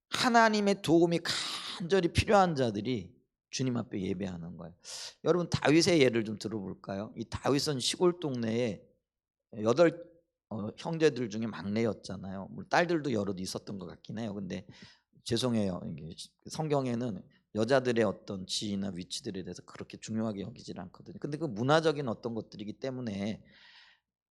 Speaker 1: 하나님의 도움이 간절히 필요한 자들이 주님 앞에 예배하는 거예요. 여러분, 다윗의 예를 좀 들어볼까요? 이 다윗은 시골 동네에 8 형제들 중에 막내였잖아요. 물론 딸들도 여럿 있었던 것 같긴 해요. 근데 죄송해요, 이게 성경에는 여자들의 어떤 지위나 위치들에 대해서 그렇게 중요하게 여기질 않거든요. 근데 그 문화적인 어떤 것들이기 때문에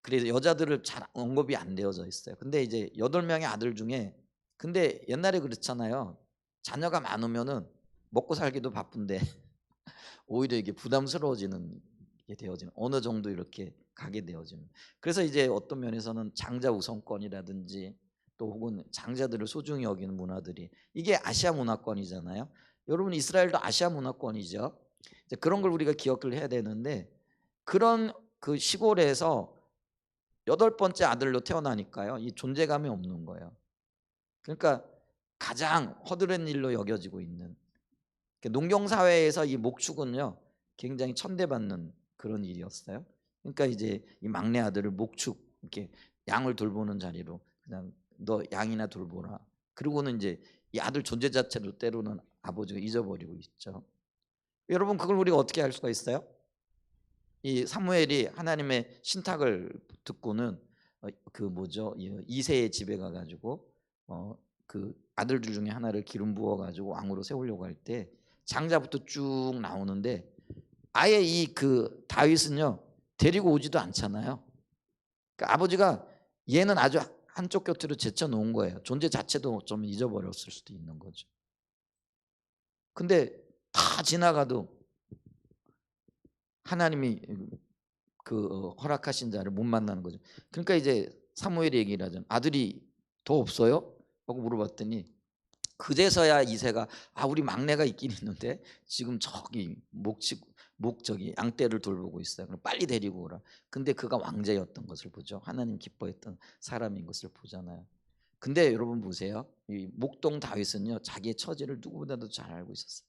Speaker 1: 그래서 여자들을 잘 언급이 안 되어져 있어요. 근데 이제 8명의 아들 중에, 근데 옛날에 그렇잖아요. 자녀가 많으면은 먹고 살기도 바쁜데 오히려 이게 부담스러워지는 게 되어지는, 어느 정도 이렇게 가게 되어지는. 그래서 이제 어떤 면에서는 장자 우선권이라든지 또 혹은 장자들을 소중히 여기는 문화들이, 이게 아시아 문화권이잖아요. 여러분, 이스라엘도 아시아 문화권이죠. 이제 그런 걸 우리가 기억을 해야 되는데, 그런 그 시골에서 8번째 아들로 태어나니까요, 이 존재감이 없는 거예요. 그러니까 가장 허드렛 일로 여겨지고 있는, 농경 사회에서 이 목축은요 굉장히 천대받는 그런 일이었어요. 그러니까 이제 이 막내 아들을 목축, 이렇게 양을 돌보는 자리로 그냥 너 양이나 돌보라. 그리고는 이제 이 아들 존재 자체로 때로는 아버지가 잊어버리고 있죠. 여러분, 그걸 우리가 어떻게 알 수가 있어요? 이 사무엘이 하나님의 신탁을 듣고는 그 뭐죠? 이새의 집에 가가지고 그 아들들 중에 하나를 기름 부어가지고 왕으로 세우려고 할 때 장자부터 쭉 나오는데 아예 이 그 다윗은요 데리고 오지도 않잖아요. 그러니까 아버지가 얘는 아주 한쪽 곁으로 제쳐 놓은 거예요. 존재 자체도 좀 잊어버렸을 수도 있는 거죠. 근데 다 지나가도 하나님이 그 허락하신 자를 못 만나는 거죠. 그러니까 이제 사무엘이 얘기를 하잖아요. 아들이 더 없어요? 하고 물어봤더니 그제서야 이새가 우리 막내가 있긴 있는데 지금 저기 저기 양떼를 돌보고 있어요. 그럼 빨리 데리고 오라. 근데 그가 왕자였던 것을 보죠. 하나님 기뻐했던 사람인 것을 보잖아요. 근데 여러분 보세요. 이 목동 다윗은요 자기의 처지를 누구보다도 잘 알고 있었어요.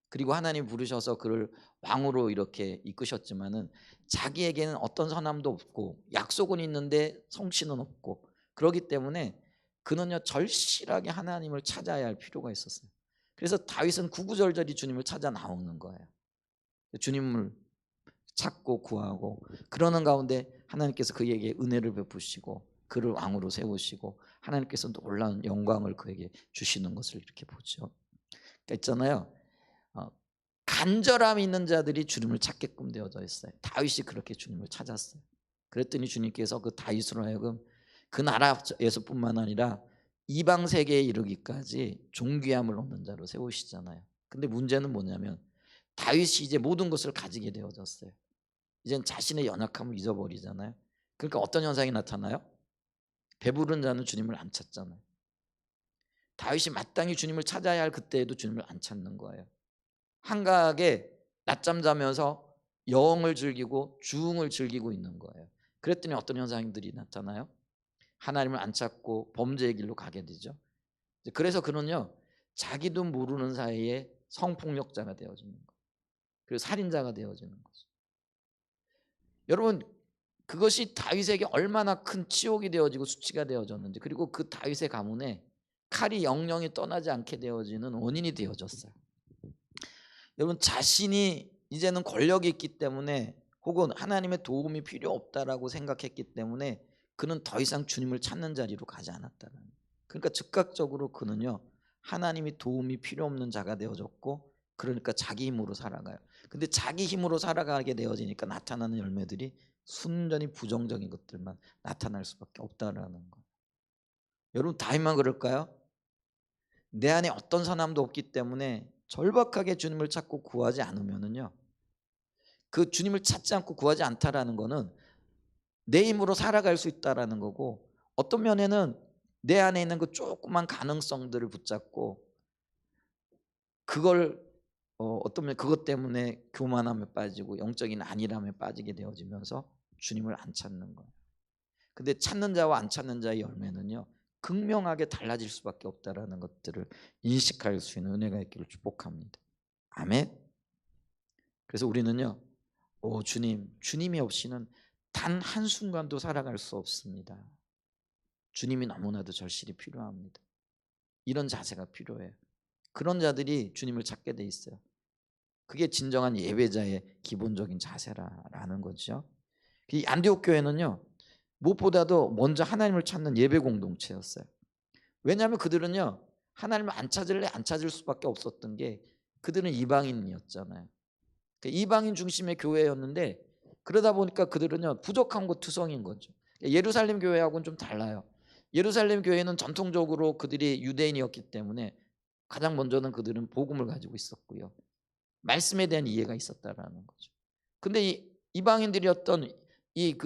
Speaker 1: 그리고 하나님 부르셔서 그를 왕으로 이렇게 이끄셨지만은 자기에게는 어떤 선함도 없고 약속은 있는데 성취는 없고, 그렇기 때문에 그는요 절실하게 하나님을 찾아야 할 필요가 있었어요. 그래서 다윗은 구구절절히 주님을 찾아 나오는 거예요. 주님을 찾고 구하고 그러는 가운데 하나님께서 그에게 은혜를 베푸시고 그를 왕으로 세우시고 하나님께서 놀라운 영광을 그에게 주시는 것을 이렇게 보죠. 그러니까 있잖아요. 간절함이 있는 자들이 주님을 찾게끔 되어져 있어요. 다윗이 그렇게 주님을 찾았어요. 그랬더니 주님께서 그 다윗으로 하여금 그 나라에서뿐만 아니라 이방 세계에 이르기까지 존귀함을 얻는 자로 세우시잖아요. 근데 문제는 뭐냐면 다윗이 이제 모든 것을 가지게 되어졌어요. 이젠 자신의 연약함을 잊어버리잖아요. 그러니까 어떤 현상이 나타나요? 배부른 자는 주님을 안 찾잖아요. 다윗이 마땅히 주님을 찾아야 할 그때에도 주님을 안 찾는 거예요. 한가하게 낮잠 자면서 여흥을 즐기고 주흥을 즐기고 있는 거예요. 그랬더니 어떤 현상들이 나타나요? 하나님을 안 찾고 범죄의 길로 가게 되죠. 그래서 그는요 자기도 모르는 사이에 성폭력자가 되어지는 거예요. 그리고 살인자가 되어지는 거죠. 여러분, 그것이 다윗에게 얼마나 큰 치욕이 되어지고 수치가 되어졌는지, 그리고 그 다윗의 가문에 칼이 영영이 떠나지 않게 되어지는 원인이 되어졌어요. 여러분, 자신이 이제는 권력이 있기 때문에 혹은 하나님의 도움이 필요 없다라고 생각했기 때문에 그는 더 이상 주님을 찾는 자리로 가지 않았다는 거예요. 그러니까 즉각적으로 그는요 하나님이 도움이 필요 없는 자가 되어졌고, 그러니까 자기 힘으로 살아가요. 근데 자기 힘으로 살아가게 되어지니까 나타나는 열매들이 순전히 부정적인 것들만 나타날 수밖에 없다라는 거예요. 여러분, 다윗만 그럴까요? 내 안에 어떤 선함도 없기 때문에 절박하게 주님을 찾고 구하지 않으면은요 그 주님을 찾지 않고 구하지 않다라는 거는 내 힘으로 살아갈 수 있다라는 거고, 어떤 면에는 내 안에 있는 그 조그만 가능성들을 붙잡고 그걸 어떤 면 그것 때문에 교만함에 빠지고 영적인 안일함에 빠지게 되어지면서 주님을 안 찾는 거예요. 근데 찾는 자와 안 찾는 자의 열매는요 극명하게 달라질 수밖에 없다라는 것들을 인식할 수 있는 은혜가 있기를 축복합니다. 아멘. 그래서 우리는요 주님이 없이는 단 한순간도 살아갈 수 없습니다. 주님이 너무나도 절실히 필요합니다. 이런 자세가 필요해요. 그런 자들이 주님을 찾게 돼 있어요. 그게 진정한 예배자의 기본적인 자세라는 거죠. 이 안디옥 교회는요 무엇보다도 먼저 하나님을 찾는 예배 공동체였어요. 왜냐하면 그들은요 하나님을 안 찾을래 안 찾을 수밖에 없었던 게 그들은 이방인이었잖아요. 이방인 중심의 교회였는데 그러다 보니까 그들은요 부족한 것 투성인 거죠. 예루살렘 교회하고는 좀 달라요. 예루살렘 교회는 전통적으로 그들이 유대인이었기 때문에 가장 먼저는 그들은 복음을 가지고 있었고요, 말씀에 대한 이해가 있었다라는 거죠. 근데 이 이방인들이었던 이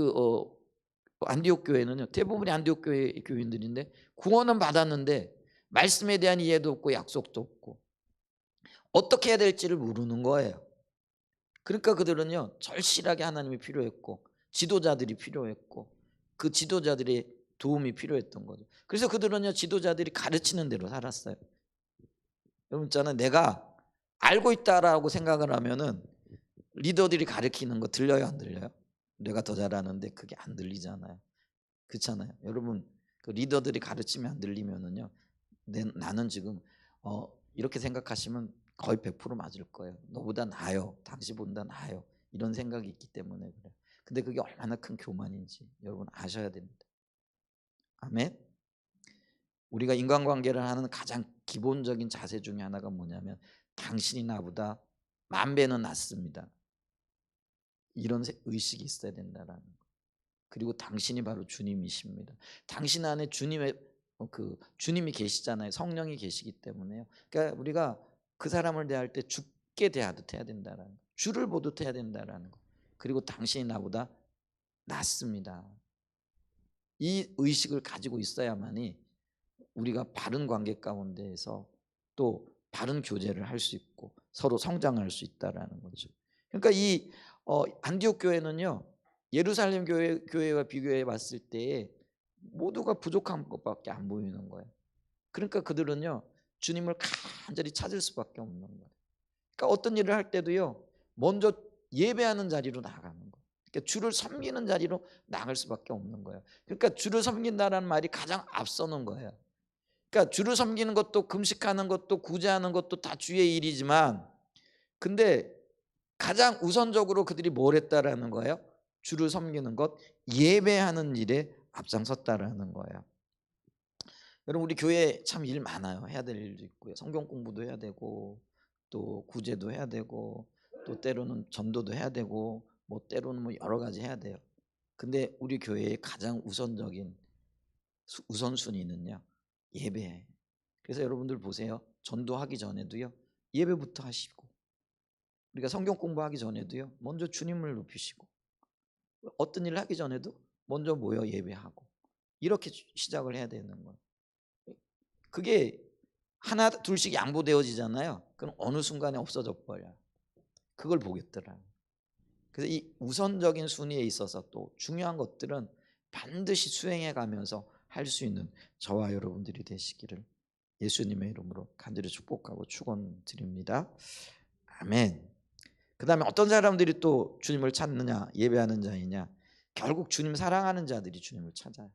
Speaker 1: 안디옥 교회는요 대부분이 안디옥 교회 교인들인데 구원은 받았는데 말씀에 대한 이해도 없고 약속도 없고 어떻게 해야 될지를 모르는 거예요. 그러니까 그들은요 절실하게 하나님이 필요했고 지도자들이 필요했고 그 지도자들의 도움이 필요했던 거죠. 그래서 그들은요 지도자들이 가르치는 대로 살았어요. 여러분 있잖아요. 내가 알고 있다라고 생각을 하면은 리더들이 가르치는 거 들려요, 안 들려요? 내가 더 잘하는데 그게 안 들리잖아요. 그렇잖아요. 여러분 그 리더들이 가르치면 안 들리면은요 나는 지금 이렇게 생각하시면 거의 100% 맞을 거예요. 너보다 나아요. 당신보다 나아요. 이런 생각이 있기 때문에 그래요. 근데 그게 얼마나 큰 교만인지 여러분 아셔야 됩니다. 아멘. 우리가 인간관계를 하는 가장 기본적인 자세 중에 하나가 뭐냐면 당신이 나보다 10,000배는 낫습니다. 이런 의식이 있어야 된다라는 거. 그리고 당신이 바로 주님이십니다. 당신 안에 주님이 계시잖아요. 성령이 계시기 때문에요. 그러니까 우리가 그 사람을 대할 때 주께 대하듯 해야 된다라는 거. 주를 보듯 해야 된다라는 거. 그리고 당신이 나보다 낫습니다. 이 의식을 가지고 있어야만이 우리가 바른 관계 가운데에서 또 바른 교제를 할 수 있고 서로 성장할 수 있다라는 거죠. 그러니까 이 안디옥 교회는요 예루살렘 교회와 비교해 봤을 때 모두가 부족한 것밖에 안 보이는 거예요. 그러니까 그들은요 주님을 간절히 찾을 수밖에 없는 거예요. 그러니까 어떤 일을 할 때도요 먼저 예배하는 자리로 나가는 거예요. 그러니까 주를 섬기는 자리로 나갈 수밖에 없는 거예요. 그러니까 주를 섬긴다라는 말이 가장 앞서는 거예요. 그러니까 주를 섬기는 것도 금식하는 것도 구제하는 것도 다 주의 일이지만 근데 가장 우선적으로 그들이 뭘 했다라는 거예요? 주를 섬기는 것, 예배하는 일에 앞장섰다라는 거예요. 여러분 우리 교회 참 일 많아요. 해야 될 일도 있고요. 성경 공부도 해야 되고 또 구제도 해야 되고 또 때로는 전도도 해야 되고 뭐 때로는 뭐 여러 가지 해야 돼요. 근데 우리 교회의 가장 우선적인 우선순위는요. 예배예요. 그래서 여러분들 보세요. 전도하기 전에도요. 예배부터 하시고 우리가 성경 공부하기 전에도요. 먼저 주님을 높이시고 어떤 일을 하기 전에도 먼저 모여 예배하고 이렇게 시작을 해야 되는 거예요. 그게 하나 둘씩 양보되어지잖아요. 그럼 어느 순간에 없어져 버려요. 그걸 보겠더라. 그래서 이 우선적인 순위에 있어서 또 중요한 것들은 반드시 수행해 가면서 할 수 있는 저와 여러분들이 되시기를 예수님의 이름으로 간절히 축복하고 축원드립니다. 아멘. 그 다음에 어떤 사람들이 또 주님을 찾느냐 예배하는 자이냐 결국 주님 사랑하는 자들이 주님을 찾아요.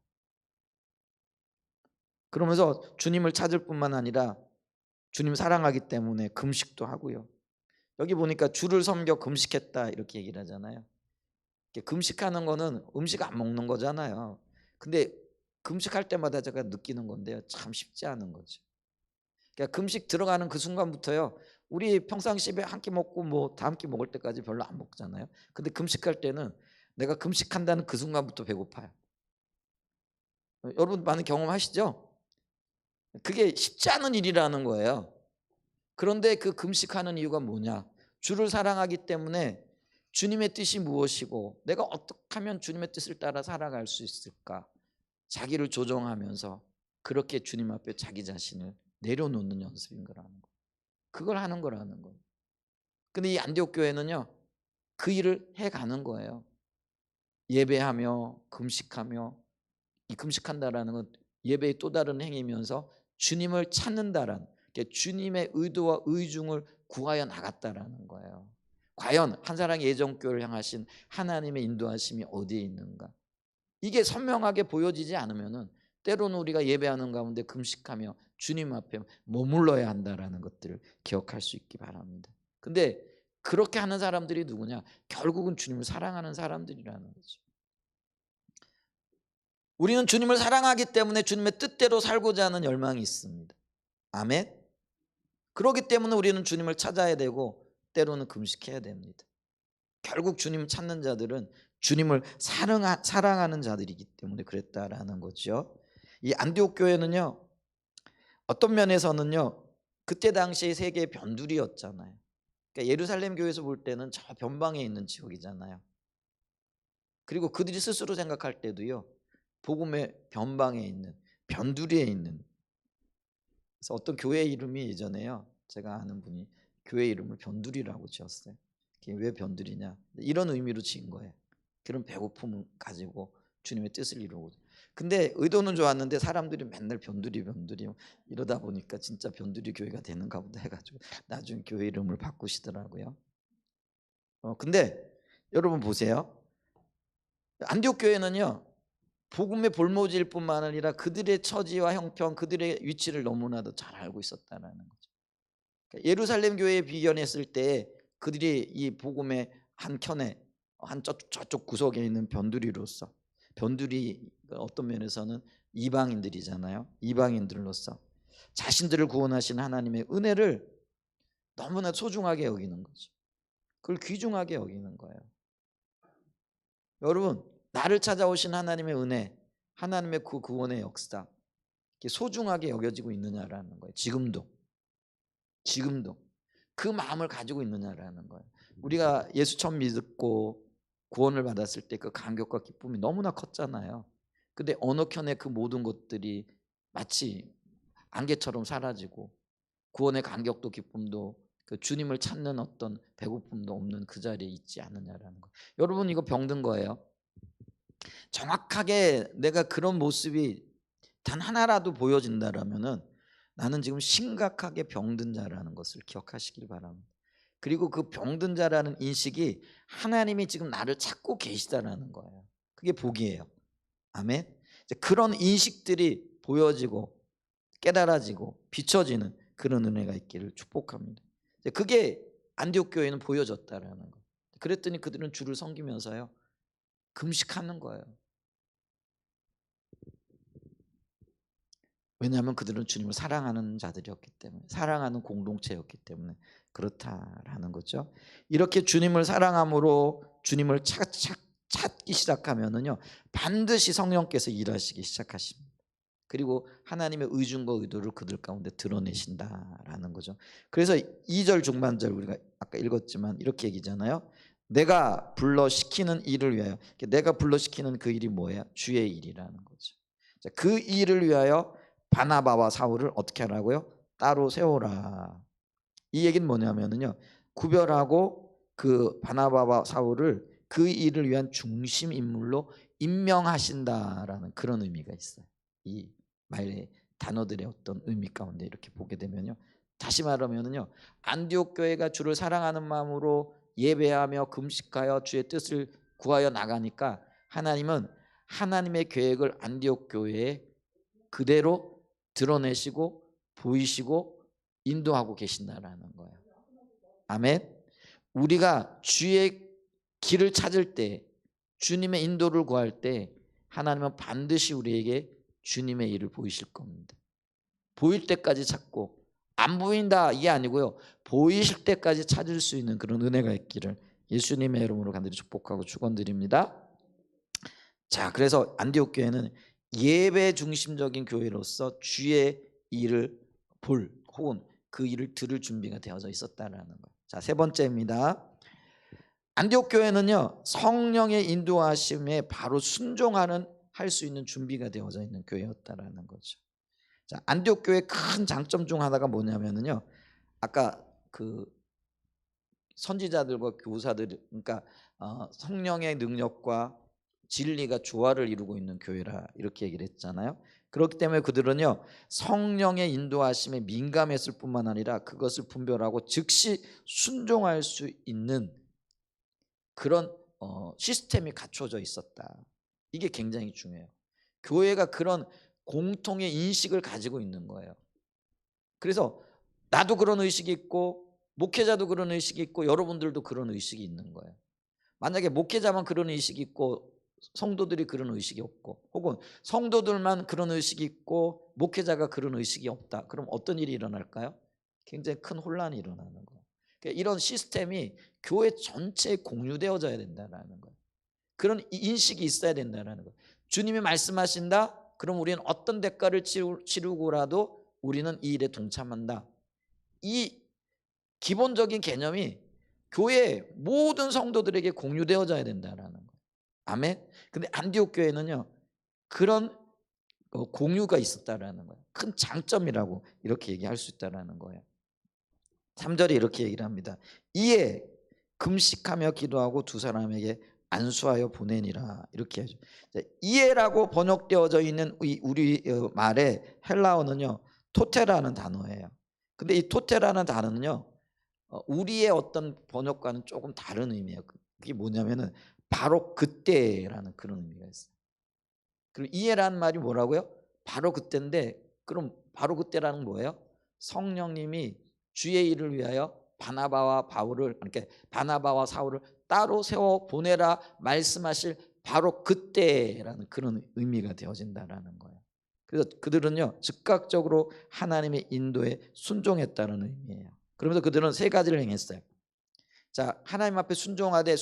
Speaker 1: 그러면서 주님을 찾을 뿐만 아니라 주님 사랑하기 때문에 금식도 하고요. 여기 보니까 주를 섬겨 금식했다 이렇게 얘기를 하잖아요. 금식하는 거는 음식 안 먹는 거잖아요. 근데 금식할 때마다 제가 느끼는 건데요. 참 쉽지 않은 거죠. 그러니까 금식 들어가는 그 순간부터요. 우리 평상시에 한 끼 먹고 뭐 다음 끼 먹을 때까지 별로 안 먹잖아요. 근데 금식할 때는 내가 금식한다는 그 순간부터 배고파요. 여러분 많은 경험하시죠? 그게 쉽지 않은 일이라는 거예요. 그런데 그 금식하는 이유가 뭐냐? 주를 사랑하기 때문에 주님의 뜻이 무엇이고 내가 어떻게 하면 주님의 뜻을 따라 살아갈 수 있을까? 자기를 조정하면서 그렇게 주님 앞에 자기 자신을 내려놓는 연습인 거라는 거. 그걸 하는 거라는 거예요. 근데 이 안디옥 교회는요. 그 일을 해가는 거예요. 예배하며 금식하며 이 금식한다라는 건 예배의 또 다른 행위면서 주님을 찾는다라는 주님의 의도와 의중을 구하여 나갔다라는 거예요. 과연 한 사랑의 예정교회를 향하신 하나님의 인도하심이 어디에 있는가? 이게 선명하게 보여지지 않으면은 때로는 우리가 예배하는 가운데 금식하며 주님 앞에 머물러야 한다라는 것들을 기억할 수 있기 바랍니다. 근데 그렇게 하는 사람들이 누구냐? 결국은 주님을 사랑하는 사람들이라는 거죠. 우리는 주님을 사랑하기 때문에 주님의 뜻대로 살고자 하는 열망이 있습니다. 아멘. 그렇기 때문에 우리는 주님을 찾아야 되고 때로는 금식해야 됩니다. 결국 주님 찾는 자들은 주님을 사랑하는 자들이기 때문에 그랬다라는 거죠. 이 안디옥 교회는요. 어떤 면에서는요. 그때 당시에 세계의 변두리였잖아요. 그러니까 예루살렘 교회에서 볼 때는 저 변방에 있는 지역이잖아요. 그리고 그들이 스스로 생각할 때도요. 복음의 변방에 있는 변두리에 있는 그래서 어떤 교회 이름이 예전에요. 제가 아는 분이 교회 이름을 변두리라고 지었어요. 왜 변두리냐? 이런 의미로 지은 거예요. 그런 배고픔을 가지고 주님의 뜻을 이루고. 근데 의도는 좋았는데 사람들이 맨날 변두리 이러다 보니까 진짜 변두리 교회가 되는가 보다 해가지고 나중에 교회 이름을 바꾸시더라고요. 근데 여러분 보세요. 안디옥 교회는요, 복음의 볼모지일 뿐만 아니라 그들의 처지와 형편, 그들의 위치를 너무나도 잘 알고 있었다는 거죠. 그러니까 예루살렘 교회에 비견했을 때 그들이 이 복음의 한 켠에 저쪽 구석에 있는 변두리로서, 변두리 어떤 면에서는 이방인들이잖아요. 이방인들로서 자신들을 구원하신 하나님의 은혜를 너무나 소중하게 여기는 거죠. 그걸 귀중하게 여기는 거예요. 여러분, 나를 찾아오신 하나님의 은혜, 하나님의 그 구원의 역사 소중하게 여겨지고 있느냐라는 거예요. 지금도 그 마음을 가지고 있느냐라는 거예요. 우리가 예수 처음 믿고 구원을 받았을 때 그 감격과 기쁨이 너무나 컸잖아요. 근데 어느 켠에 그 모든 것들이 마치 안개처럼 사라지고 구원의 감격도 기쁨도 그 주님을 찾는 어떤 배고픔도 없는 그 자리에 있지 않느냐라는 거. 여러분, 이거 병든 거예요. 정확하게 내가 그런 모습이 단 하나라도 보여진다라면은 나는 지금 심각하게 병든 자라는 것을 기억하시길 바랍니다. 그리고 그 병든 자라는 인식이 하나님이 지금 나를 찾고 계시다라는 거예요. 그게 복이에요. 아멘. 그런 인식들이 보여지고 깨달아지고 비춰지는 그런 은혜가 있기를 축복합니다. 그게 안디옥 교회는 보여졌다라는 거. 그랬더니 그들은 주를 섬기면서요, 금식하는 거예요. 왜냐하면 그들은 주님을 사랑하는 자들이었기 때문에, 사랑하는 공동체였기 때문에 그렇다라는 거죠. 이렇게 주님을 사랑함으로 주님을 찾기 시작하면은요, 반드시 성령께서 일하시기 시작하십니다. 그리고 하나님의 의중과 의도를 그들 가운데 드러내신다라는 거죠. 그래서 2절 중반절 우리가 아까 읽었지만 이렇게 얘기잖아요. 내가 불러 시키는 일을 위하여. 내가 불러 시키는 그 일이 뭐예요? 주의 일이라는 거죠. 그 일을 위하여 바나바와 사울을 어떻게 하라고요? 따로 세워라. 이 얘기는 뭐냐면요, 구별하고 그 바나바와 사울을 그 일을 위한 중심 인물로 임명하신다라는 그런 의미가 있어요. 이 말의 단어들의 어떤 의미 가운데 이렇게 보게 되면요, 다시 말하면요, 안디옥 교회가 주를 사랑하는 마음으로 예배하며 금식하여 주의 뜻을 구하여 나가니까 하나님은 하나님의 계획을 안디옥 교회에 그대로 드러내시고 보이시고 인도하고 계신다라는 거예요. 아멘. 우리가 주의 길을 찾을 때, 주님의 인도를 구할 때 하나님은 반드시 우리에게 주님의 일을 보이실 겁니다. 보일 때까지 찾고, 안 보인다 이게 아니고요, 보이실 때까지 찾을 수 있는 그런 은혜가 있기를 예수님의 이름으로 간절히 축복하고 축원드립니다. 자, 그래서 안디옥 교회는 예배 중심적인 교회로서 주의 일을 볼 혹은 그 일을 들을 준비가 되어져 있었다라는 거예요. 자, 세 번째입니다. 안디옥 교회는요, 성령의 인도하심에 바로 순종하는 할 수 있는 준비가 되어져 있는 교회였다라는 거죠. 자, 안디옥 교회의 큰 장점 중 하나가 뭐냐면요, 아까 그 선지자들과 교사들, 그러니까 성령의 능력과 진리가 조화를 이루고 있는 교회라 이렇게 얘기를 했잖아요. 그렇기 때문에 그들은요, 성령의 인도하심에 민감했을 뿐만 아니라 그것을 분별하고 즉시 순종할 수 있는 그런 시스템이 갖춰져 있었다. 이게 굉장히 중요해요. 교회가 그런 공통의 인식을 가지고 있는 거예요. 그래서 나도 그런 의식이 있고 목회자도 그런 의식이 있고 여러분들도 그런 의식이 있는 거예요. 만약에 목회자만 그런 의식이 있고 성도들이 그런 의식이 없고, 혹은 성도들만 그런 의식이 있고 목회자가 그런 의식이 없다, 그럼 어떤 일이 일어날까요? 굉장히 큰 혼란이 일어나는 거예요. 그러니까 이런 시스템이 교회 전체에 공유되어져야 된다는 거예요. 그런 인식이 있어야 된다는 거예요. 주님이 말씀하신다, 그럼 우리는 어떤 대가를 치르고라도 우리는 이 일에 동참한다. 이 기본적인 개념이 교회 모든 성도들에게 공유되어져야 된다는 거예요. 아멘. 근데 안디옥 교회는요, 그런 공유가 있었다라는 거예요. 큰 장점이라고 이렇게 얘기할 수 있다라는 거예요. 3절에 이렇게 얘기를 합니다. 이에 금식하며 기도하고 두 사람에게 안수하여 보내니라 이렇게 하죠. 이해라고 번역되어져 있는 우리 말의 헬라어는요 토테라는 단어예요. 근데 이 토테라는 단어는요 우리의 어떤 번역과는 조금 다른 의미예요. 그게 뭐냐면은 바로 그때라는 그런 의미가 있어요. 그리고 이해라는 말이 뭐라고요? 바로 그때인데 그럼 바로 그때라는 뭐예요? 성령님이 주의 일을 위하여 바나바와 사울을 따로 세워 보내라 말씀하실 바로 그때라는 그런 의미가 되어진다라는 거예요. 그래서 그들은요 즉각적으로 하나님의 인도에 순종했다는 의미예요. 그러면서 그들은 세 가지를 행했어요. 자, 하나님 앞에 순종할 때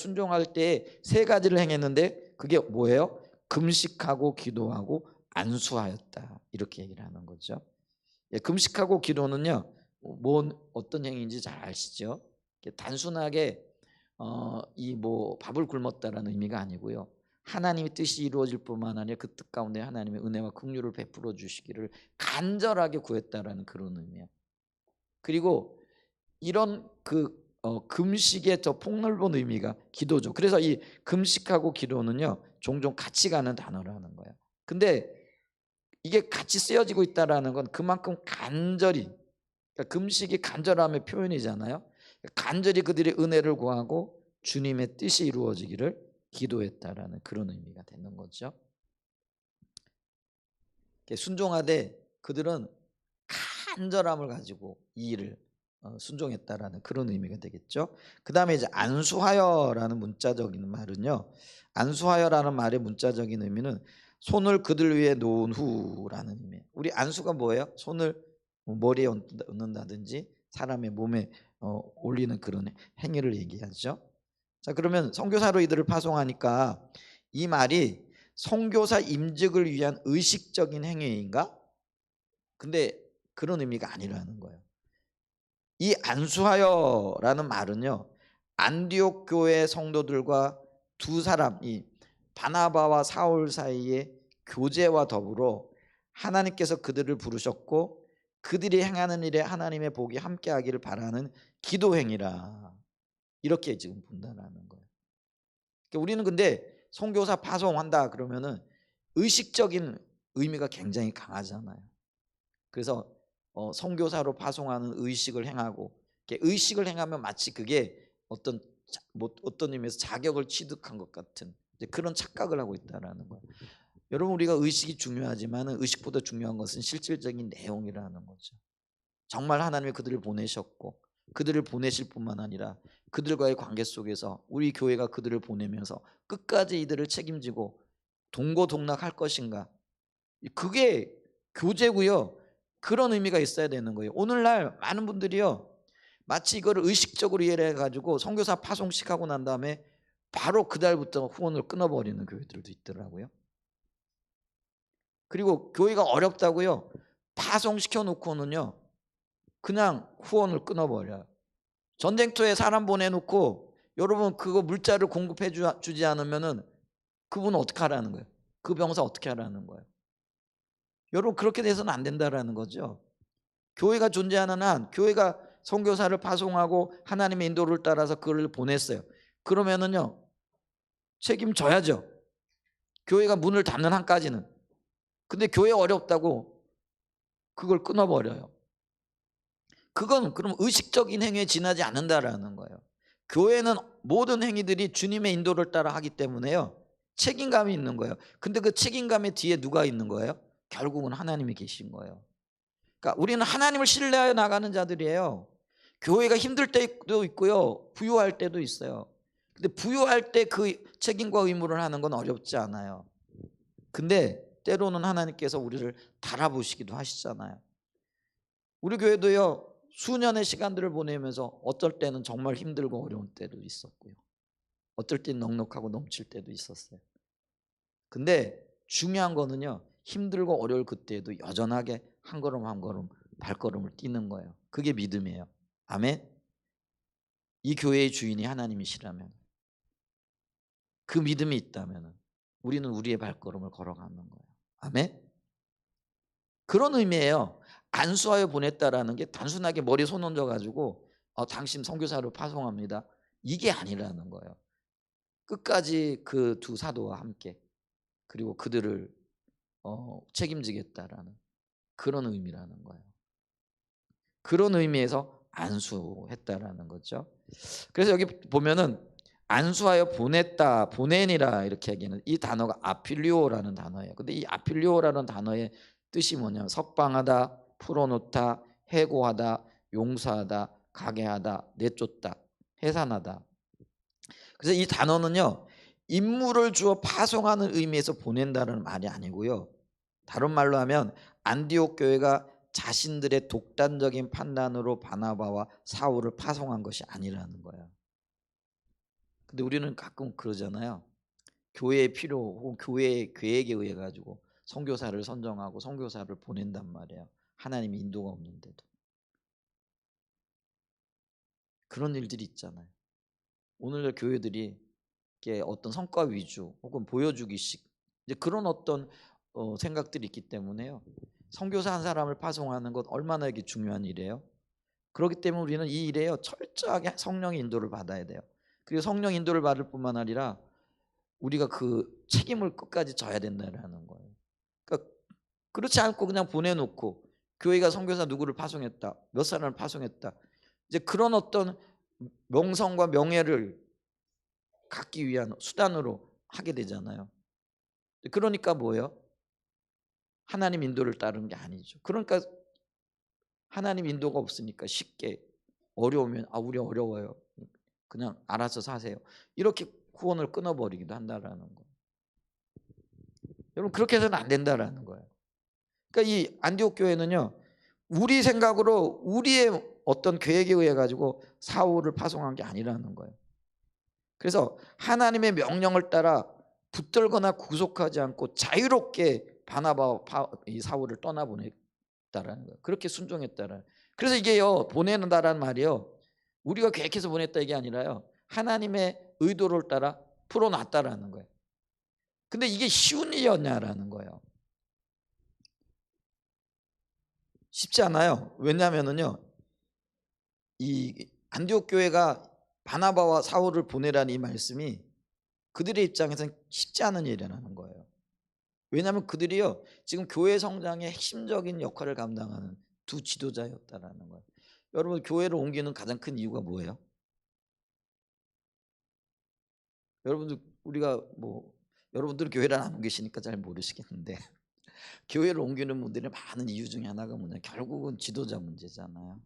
Speaker 1: 세 가지를 행했는데 그게 뭐예요? 금식하고 기도하고 안수하였다 이렇게 얘기를 하는 거죠. 금식하고 기도는요 어떤 행위인지 잘 아시죠? 단순하게 이 뭐 밥을 굶었다라는 의미가 아니고요. 하나님의 뜻이 이루어질 뿐만 아니라 그 뜻 가운데 하나님의 은혜와 긍휼을 베풀어 주시기를 간절하게 구했다라는 그런 의미예요. 그리고 이런 금식의 더 폭넓은 의미가 기도죠. 그래서 이 금식하고 기도는요 종종 같이 가는 단어라는 거예요. 근데 이게 같이 쓰여지고 있다라는 건 그만큼 간절히, 그러니까 금식이 간절함의 표현이잖아요. 간절히 그들의 은혜를 구하고 주님의 뜻이 이루어지기를 기도했다라는 그런 의미가 되는 거죠. 순종하되 그들은 간절함을 가지고 이 일을 순종했다라는 그런 의미가 되겠죠. 그 다음에 이제 안수하여라는 문자적인 말은요. 안수하여라는 말의 문자적인 의미는 손을 그들 위에 놓은 후라는 의미예요. 우리 안수가 뭐예요? 손을 머리에 얹는다든지 사람의 몸에 올리는 그런 행위를 얘기하죠. 자, 그러면 선교사로 이들을 파송하니까 이 말이 선교사 임직을 위한 의식적인 행위인가? 근데 그런 의미가 아니라는 거예요. 이 안수하여라는 말은요 안디옥 교회 성도들과 두 사람이 바나바와 사울 사이의 교제와 더불어 하나님께서 그들을 부르셨고 그들이 행하는 일에 하나님의 복이 함께하기를 바라는 기도행위라 이렇게 지금 본다는 거예요. 우리는 근데 선교사 파송한다 그러면은 의식적인 의미가 굉장히 강하잖아요. 그래서 선교사로 파송하는 의식을 행하고 의식을 행하면 마치 그게 어떤 의미에서 자격을 취득한 것 같은 그런 착각을 하고 있다라는 거예요. 여러분 우리가 의식이 중요하지만 의식보다 중요한 것은 실질적인 내용이라는 거죠. 정말 하나님이 그들을 보내셨고 그들을 보내실 뿐만 아니라 그들과의 관계 속에서 우리 교회가 그들을 보내면서 끝까지 이들을 책임지고 동고동락할 것인가 그게 교제고요. 그런 의미가 있어야 되는 거예요. 오늘날 많은 분들이요 마치 이거를 의식적으로 이해를 해가지고 선교사 파송식 하고 난 다음에 바로 그달부터 후원을 끊어버리는 교회들도 있더라고요. 그리고 교회가 어렵다고요 파송시켜 놓고는요 그냥 후원을 끊어버려요. 전쟁터에 사람 보내놓고 여러분 그거 물자를 공급해 주지 않으면은 그분은 어떻게 하라는 거예요? 그 병사 어떻게 하라는 거예요? 여러분 그렇게 돼서는 안 된다라는 거죠. 교회가 존재하는 한 교회가 선교사를 파송하고 하나님의 인도를 따라서 그를 보냈어요. 그러면은요 책임져야죠. 교회가 문을 닫는 한까지는. 근데 교회 어렵다고 그걸 끊어버려요. 그건 그럼 의식적인 행위에 지나지 않는다라는 거예요. 교회는 모든 행위들이 주님의 인도를 따라 하기 때문에요 책임감이 있는 거예요. 근데 그 책임감의 뒤에 누가 있는 거예요? 결국은 하나님이 계신 거예요. 그러니까 우리는 하나님을 신뢰하여 나가는 자들이에요. 교회가 힘들 때도 있고요 부유할 때도 있어요. 근데 부유할 때 그 책임과 의무를 하는 건 어렵지 않아요. 근데 때로는 하나님께서 우리를 달아보시기도 하시잖아요. 우리 교회도요 수년의 시간들을 보내면서 어떨 때는 정말 힘들고 어려운 때도 있었고요 어떨 때는 넉넉하고 넘칠 때도 있었어요. 근데 중요한 거는요 힘들고 어려울 그때에도 여전하게 한 걸음 한 걸음 발걸음을 뛰는 거예요. 그게 믿음이에요. 아멘. 이 교회의 주인이 하나님이시라면 그 믿음이 있다면 우리는 우리의 발걸음을 걸어가는 거예요. 아멘. 그런 의미예요. 안수하여 보냈다라는 게 단순하게 머리 손 얹어 가지고 당신 선교사로 파송합니다 이게 아니라는 거예요. 끝까지 그 두 사도와 함께 그리고 그들을 책임지겠다라는 그런 의미라는 거예요. 그런 의미에서 안수했다라는 거죠. 그래서 여기 보면은 안수하여 보냈다, 보내니라 이렇게 얘기하는 이 단어가 아필리오라는 단어예요. 근데 이 아필리오라는 단어의 뜻이 뭐냐면 석방하다, 풀어놓다, 해고하다, 용서하다, 가게 하다, 내쫓다, 해산하다. 그래서 이 단어는요, 임무를 주어 파송하는 의미에서 보낸다는 말이 아니고요. 다른 말로 하면 안디옥 교회가 자신들의 독단적인 판단으로 바나바와 사울을 파송한 것이 아니라는 거예요. 근데 우리는 가끔 그러잖아요. 교회의 필요 혹은 교회의 계획에 의해 가지고 선교사를 선정하고 선교사를 보낸단 말이에요. 하나님의 인도가 없는데도. 그런 일들이 있잖아요. 오늘날 교회들이 이렇게 어떤 성과 위주 혹은 보여주기식 이제 그런 어떤 생각들이 있기 때문에요. 선교사 한 사람을 파송하는 것 얼마나 이게 중요한 일이에요. 그렇기 때문에 우리는 이 일에요 철저하게 성령의 인도를 받아야 돼요. 그리고 성령 인도를 받을 뿐만 아니라 우리가 그 책임을 끝까지 져야 된다는 거예요. 그러니까 그렇지 않고 그냥 보내놓고 교회가 선교사 누구를 파송했다, 몇 사람을 파송했다. 이제 그런 어떤 명성과 명예를 갖기 위한 수단으로 하게 되잖아요. 그러니까 뭐예요? 하나님 인도를 따르는 게 아니죠. 그러니까 하나님 인도가 없으니까 쉽게 어려우면 우리 어려워요. 그냥 알아서 사세요. 이렇게 후원을 끊어버리기도 한다라는 거예요. 여러분 그렇게 해서는 안 된다라는 거예요. 그러니까 이 안디옥 교회는요. 우리 생각으로 우리의 어떤 계획에 의해 가지고 사울을 파송한 게 아니라는 거예요. 그래서 하나님의 명령을 따라 붙들거나 구속하지 않고 자유롭게 바나바와 이 사울을 떠나보냈다라는 거예요. 그렇게 순종했다라는. 그래서 이게요 보내는다라는 말이요 우리가 계획해서 보냈다 이게 아니라요 하나님의 의도를 따라 풀어놨다라는 거예요. 근데 이게 쉬운 일이었냐라는 거예요. 쉽지 않아요. 왜냐하면은요 이 안디옥 교회가 바나바와 사울을 보내라는 이 말씀이 그들의 입장에서는 쉽지 않은 일이라는 거예요. 왜냐하면 그들이요 지금 교회 성장의 핵심적인 역할을 감당하는 두 지도자였다라는 거예요. 여러분 교회를 옮기는 가장 큰 이유가 뭐예요? 여러분들 우리가 뭐 여러분들 교회를 안 옮기시니까 잘 모르시겠는데 교회를 옮기는 분들의 많은 이유 중에 하나가 뭐냐 결국은 지도자 문제잖아요.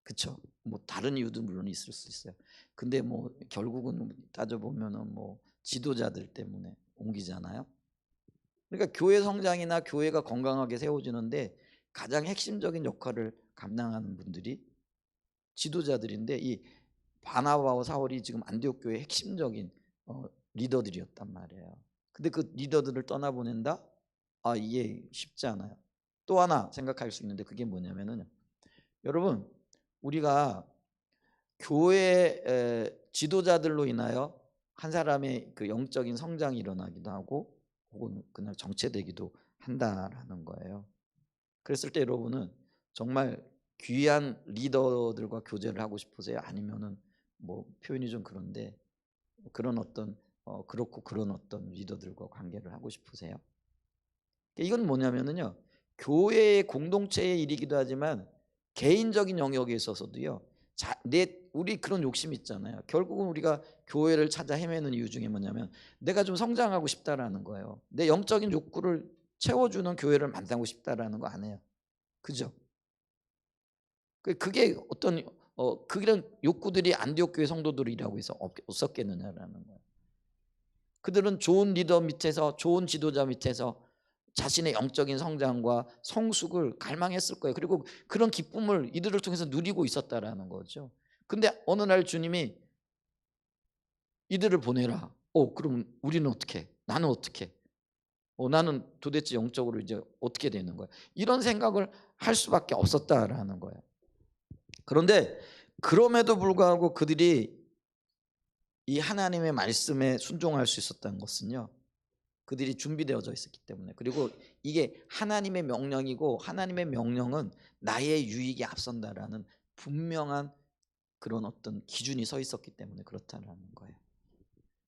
Speaker 1: 그렇죠? 뭐 다른 이유도 물론 있을 수 있어요. 근데 뭐 결국은 따져 보면은 뭐 지도자들 때문에 옮기잖아요. 그러니까 교회 성장이나 교회가 건강하게 세워지는데 가장 핵심적인 역할을 감당하는 분들이 지도자들인데 이 바나바와 사울이 지금 안디옥 교회의 핵심적인 리더들이었단 말이에요. 근데 그 리더들을 떠나보낸다? 이게 쉽지 않아요. 또 하나 생각할 수 있는데 그게 뭐냐면은 여러분 우리가 교회 지도자들로 인하여 한 사람의 그 영적인 성장이 일어나기도 하고 혹은 그날 정체되기도 한다라는 거예요. 그랬을 때 여러분은 정말 귀한 리더들과 교제를 하고 싶으세요? 아니면은 뭐 표현이 좀 그런데 그런 어떤 그렇고 그런 어떤 리더들과 관계를 하고 싶으세요? 이건 뭐냐면은요. 교회의 공동체의 일이기도 하지만 개인적인 영역에 있어서도요. 우리 그런 욕심 있잖아요. 결국은 우리가 교회를 찾아 헤매는 이유 중에 뭐냐면 내가 좀 성장하고 싶다라는 거예요. 내 영적인 욕구를 채워주는 교회를 만나고 싶다라는 거 아니에요. 그죠? 그게 어떤 그런 욕구들이 안디옥 교회 성도들이라고 해서 없었겠느냐라는 거예요. 그들은 좋은 리더 밑에서 좋은 지도자 밑에서 자신의 영적인 성장과 성숙을 갈망했을 거예요. 그리고 그런 기쁨을 이들을 통해서 누리고 있었다라는 거죠. 근데 어느 날 주님이 이들을 보내라. 그럼 우리는 어떻게? 나는 어떻게? 나는 도대체 영적으로 이제 어떻게 되는 거야? 이런 생각을 할 수밖에 없었다라는 거예요. 그런데 그럼에도 불구하고 그들이 이 하나님의 말씀에 순종할 수 있었다는 것은요. 그들이 준비되어져 있었기 때문에 그리고 이게 하나님의 명령이고 하나님의 명령은 나의 유익이 앞선다라는 분명한 그런 어떤 기준이 서 있었기 때문에 그렇다는 거예요.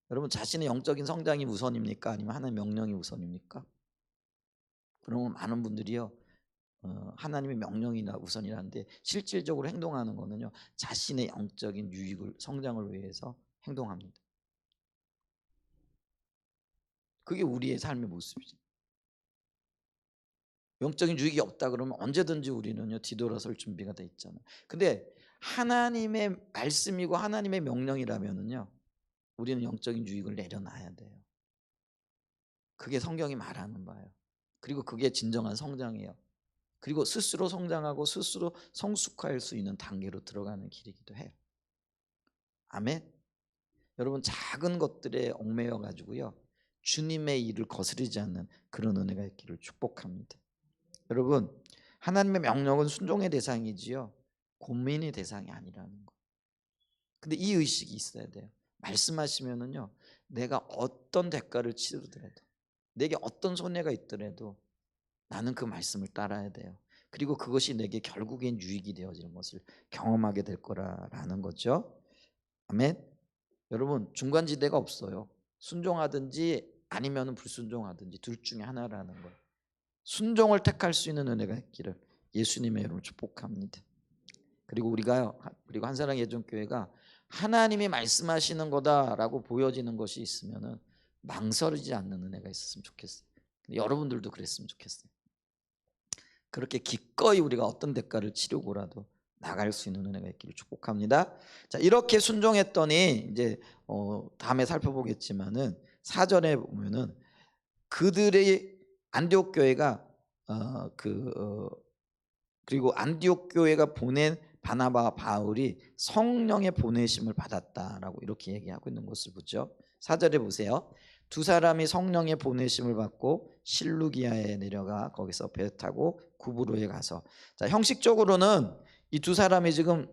Speaker 1: 여러분 자신의 영적인 성장이 우선입니까? 아니면 하나님의 명령이 우선입니까? 그러면 많은 분들이요 하나님의 명령이나 우선이라는데 실질적으로 행동하는 거는요 자신의 영적인 유익을 성장을 위해서 행동합니다. 그게 우리의 삶의 모습이죠. 영적인 유익이 없다 그러면 언제든지 우리는요 뒤돌아설 준비가 돼 있잖아요. 근데 하나님의 말씀이고 하나님의 명령이라면은요 우리는 영적인 유익을 내려놔야 돼요. 그게 성경이 말하는 바예요. 그리고 그게 진정한 성장이에요. 그리고 스스로 성장하고 스스로 성숙할 수 있는 단계로 들어가는 길이기도 해요. 아멘. 여러분 작은 것들에 얽매여 가지고요 주님의 일을 거스르지 않는 그런 은혜가 있기를 축복합니다. 여러분 하나님의 명령은 순종의 대상이지요 고민의 대상이 아니라는 거. 근데 이 의식이 있어야 돼요. 말씀하시면은요 내가 어떤 대가를 치르더라도 내게 어떤 손해가 있더라도 나는 그 말씀을 따라야 돼요. 그리고 그것이 내게 결국엔 유익이 되어지는 것을 경험하게 될 거라는 거죠. 아멘. 여러분 중간지대가 없어요. 순종하든지 아니면 불순종하든지 둘 중에 하나라는 거예요. 순종을 택할 수 있는 은혜가 있기를 예수님의 이름으로 축복합니다. 그리고 그리고 한사랑 예전교회가 하나님이 말씀하시는 거다라고 보여지는 것이 있으면은 망설이지 않는 은혜가 있었으면 좋겠어요. 여러분들도 그랬으면 좋겠어요. 그렇게 기꺼이 우리가 어떤 대가를 치르고라도 나갈 수 있는 은혜가 있기를 축복합니다. 자, 이렇게 순종했더니 이제 다음에 살펴보겠지만은 4절에 보면은 그들의 안디옥 교회가 그리고 안디옥 교회가 보낸 바나바와 바울이 성령의 보내심을 받았다라고 이렇게 얘기하고 있는 것을 보죠. 4절에 보세요. 두 사람이 성령의 보내심을 받고 실루기아에 내려가 거기서 배 타고 구브로에 가서 자 형식적으로는 이 두 사람이 지금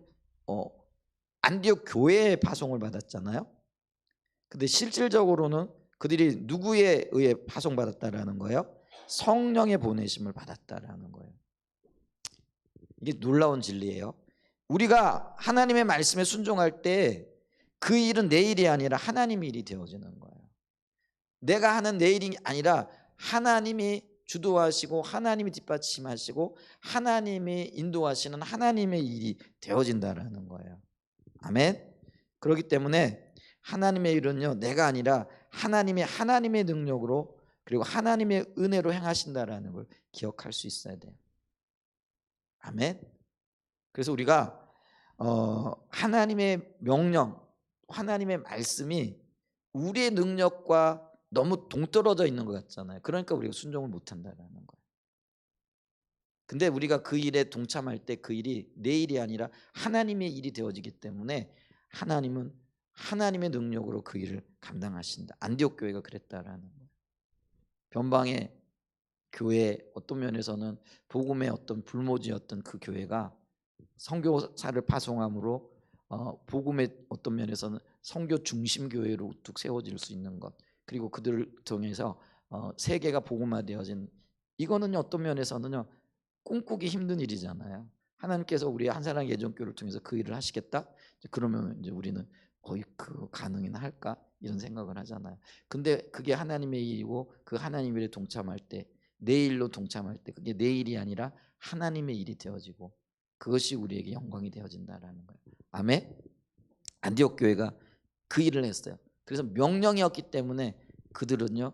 Speaker 1: 안디옥 교회에 파송을 받았잖아요. 근데 실질적으로는 그들이 누구에 의해 파송받았다라는 거예요? 성령의 보내심을 받았다라는 거예요. 이게 놀라운 진리예요. 우리가 하나님의 말씀에 순종할 때 그 일은 내 일이 아니라 하나님의 일이 되어지는 거예요. 내가 하는 내 일이 아니라 하나님이 주도하시고 하나님이 뒷받침하시고 하나님이 인도하시는 하나님의 일이 되어진다라는 거예요. 아멘. 그렇기 때문에 하나님의 일은요 내가 아니라 하나님의 능력으로 그리고 하나님의 은혜로 행하신다라는 걸 기억할 수 있어야 돼요. 아멘. 그래서 우리가 하나님의 명령, 하나님의 말씀이 우리의 능력과 너무 동떨어져 있는 것 같잖아요. 그러니까 우리가 순종을 못한다는 거예요. 근데 우리가 그 일에 동참할 때 그 일이 내 일이 아니라 하나님의 일이 되어지기 때문에 하나님은 하나님의 능력으로 그 일을 감당하신다. 안디옥 교회가 그랬다라는 거예요. 변방의 교회 어떤 면에서는 복음의 어떤 불모지였던 그 교회가 선교사를 파송함으로 복음의 어떤 면에서는 선교 중심 교회로 우뚝 세워질 수 있는 것 그리고 그들을 통해서 세계가 복음화되어진 이거는 어떤 면에서는요 꿈꾸기 힘든 일이잖아요. 하나님께서 우리 한사랑 예전교를 통해서 그 일을 하시겠다. 그러면 이제 우리는 거의 그 가능이나 할까 이런 생각을 하잖아요. 근데 그게 하나님의 일이고 그 하나님 일에 동참할 때 내 일로 동참할 때 그게 내 일이 아니라 하나님의 일이 되어지고 그것이 우리에게 영광이 되어진다라는 거예요. 아멘. 안디옥 교회가 그 일을 했어요. 그래서 명령이었기 때문에 그들은요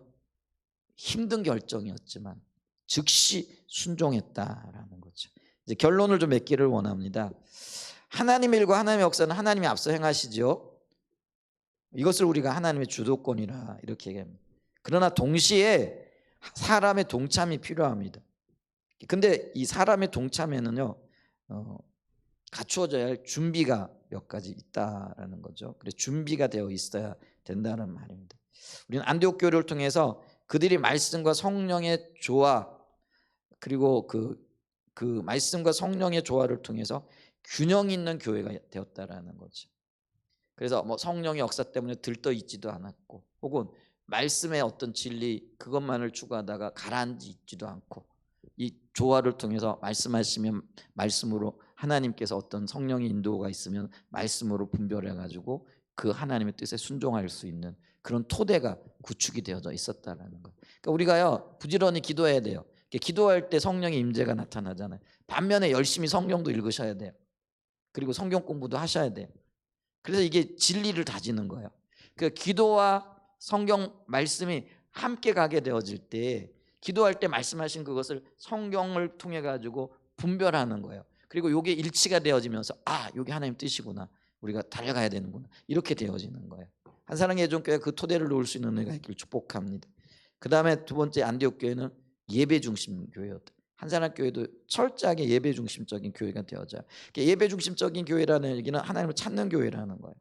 Speaker 1: 힘든 결정이었지만 즉시 순종했다라는 거죠. 이제 결론을 좀 맺기를 원합니다. 하나님의 일과 하나님의 역사는 하나님이 앞서 행하시죠. 이것을 우리가 하나님의 주도권이라 이렇게 얘기합니다. 그러나 동시에 사람의 동참이 필요합니다. 근데 이 사람의 동참에는요 갖추어져야 할 준비가 몇 가지 있다라는 거죠. 그래서 준비가 되어 있어야 된다는 말입니다. 우리는 안디옥 교회를 통해서 그들이 말씀과 성령의 조화 그리고 그 말씀과 성령의 조화를 통해서 균형 있는 교회가 되었다라는 거죠. 그래서 뭐 성령의 역사 때문에 들떠 있지도 않았고 혹은 말씀의 어떤 진리 그것만을 추구하다가 가라앉지 있지도 않고 이 조화를 통해서 말씀하시면 말씀으로 하나님께서 어떤 성령의 인도가 있으면 말씀으로 분별해 가지고 그 하나님의 뜻에 순종할 수 있는 그런 토대가 구축이 되어져 있었다라는 거. 그러니까 우리가요 부지런히 기도해야 돼요. 기도할 때 성령의 임재가 나타나잖아요. 반면에 열심히 성경도 읽으셔야 돼요. 그리고 성경 공부도 하셔야 돼요. 그래서 이게 진리를 다지는 거예요. 그 기도와 성경 말씀이 함께 가게 되어질 때 기도할 때 말씀하신 그것을 성경을 통해 가지고 분별하는 거예요. 그리고 이게 일치가 되어지면서 아, 이게 하나님 뜻이구나. 우리가 달려가야 되는구나. 이렇게 되어지는 거예요. 한사랑의 예전교회 그 토대를 놓을 수 있는 은혜가 있기를 축복합니다. 그 다음에 두 번째 안디옥 교회는 예배 중심 교회였다. 한사랑 교회도 철저하게 예배 중심적인 교회가 되어져요. 예배 중심적인 교회라는 얘기는 하나님을 찾는 교회라는 거예요.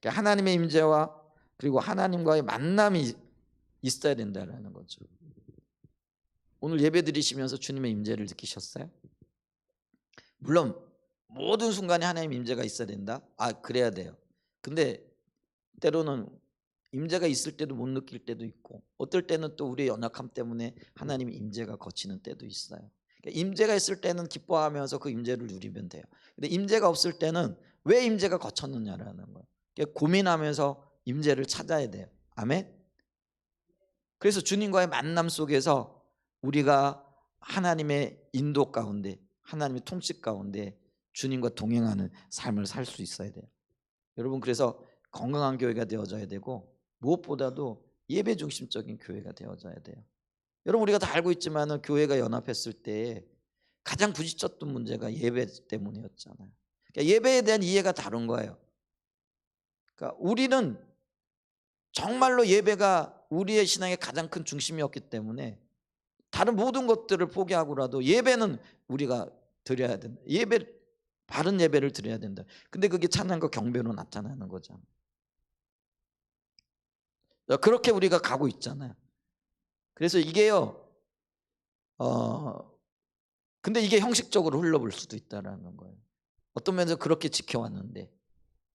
Speaker 1: 그러니까 하나님의 임재와 그리고 하나님과의 만남이 있어야 된다는 거죠. 오늘 예배 드리시면서 주님의 임재를 느끼셨어요? 물론 모든 순간에 하나님의 임재가 있어야 된다. 아, 그래야 돼요. 근데 때로는 임재가 있을 때도 못 느낄 때도 있고 어떨 때는 또 우리의 연약함 때문에 하나님의 임재가 거치는 때도 있어요. 그러니까 임재가 있을 때는 기뻐하면서 그 임재를 누리면 돼요. 근데 임재가 없을 때는 왜 임재가 거쳤느냐라는 거예요. 그러니까 고민하면서 임재를 찾아야 돼요. 아멘. 그래서 주님과의 만남 속에서 우리가 하나님의 인도 가운데 하나님의 통치 가운데 주님과 동행하는 삶을 살 수 있어야 돼요. 여러분, 그래서 건강한 교회가 되어져야 되고 무엇보다도 예배 중심적인 교회가 되어져야 돼요. 여러분, 우리가 다 알고 있지만 교회가 연합했을 때 가장 부딪혔던 문제가 예배 때문이었잖아요. 그러니까 예배에 대한 이해가 다른 거예요. 그러니까 우리는 정말로 예배가 우리의 신앙의 가장 큰 중심이었기 때문에 다른 모든 것들을 포기하고라도 예배는 우리가 드려야 된다. 바른 예배를 드려야 된다. 근데 그게 찬양과 경배로 나타나는 거잖아요. 그렇게 우리가 가고 있잖아요. 그래서 이게요, 근데 이게 형식적으로 흘러볼 수도 있다라는 거예요. 어떤 면에서 그렇게 지켜왔는데,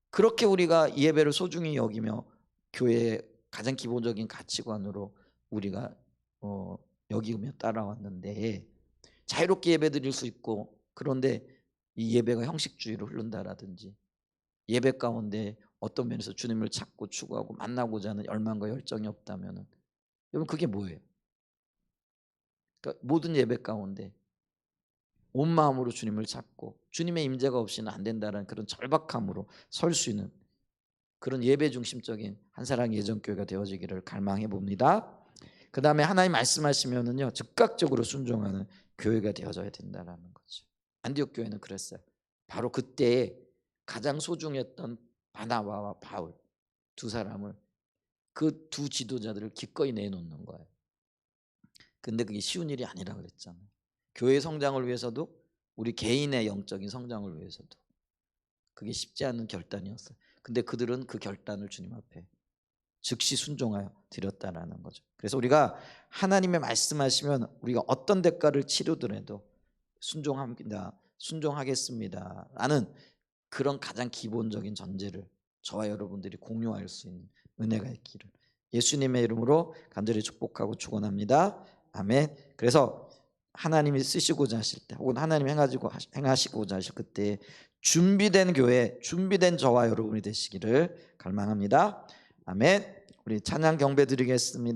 Speaker 1: 그렇게 우리가 예배를 소중히 여기며 교회의 가장 기본적인 가치관으로 우리가 여기며 따라왔는데, 자유롭게 예배 드릴 수 있고, 그런데 이 예배가 형식주의로 흐른다라든지 예배 가운데 어떤 면에서 주님을 찾고 추구하고 만나고자 하는 열망과 열정이 없다면 여러분, 그게 뭐예요? 그러니까 모든 예배 가운데 온 마음으로 주님을 찾고 주님의 임재가 없이는 안 된다는 그런 절박함으로 설 수 있는 그런 예배 중심적인 한사랑 예전교회가 되어지기를 갈망해 봅니다. 그 다음에 하나님 말씀하시면은요 즉각적으로 순종하는 교회가 되어져야 된다는 거죠. 안디옥 교회는 그랬어요. 바로 그때 가장 소중했던 바나바와 바울 두 사람을, 그 두 지도자들을 기꺼이 내놓는 거예요. 근데 그게 쉬운 일이 아니라 그랬잖아요. 교회 성장을 위해서도 우리 개인의 영적인 성장을 위해서도 그게 쉽지 않은 결단이었어요. 근데 그들은 그 결단을 주님 앞에 즉시 순종하여 드렸다라는 거죠. 그래서 우리가 하나님의 말씀하시면 우리가 어떤 대가를 치르더라도 순종합니다, 순종하겠습니다 라는 그런 가장 기본적인 전제를 저와 여러분들이 공유할 수 있는 은혜가 있기를 예수님의 이름으로 간절히 축복하고 축원합니다. 아멘. 그래서 하나님이 쓰시고자 하실 때 혹은 하나님이 행하시고자 하실 그때 준비된 교회, 준비된 저와 여러분이 되시기를 갈망합니다. 아멘. 우리 찬양 경배 드리겠습니다.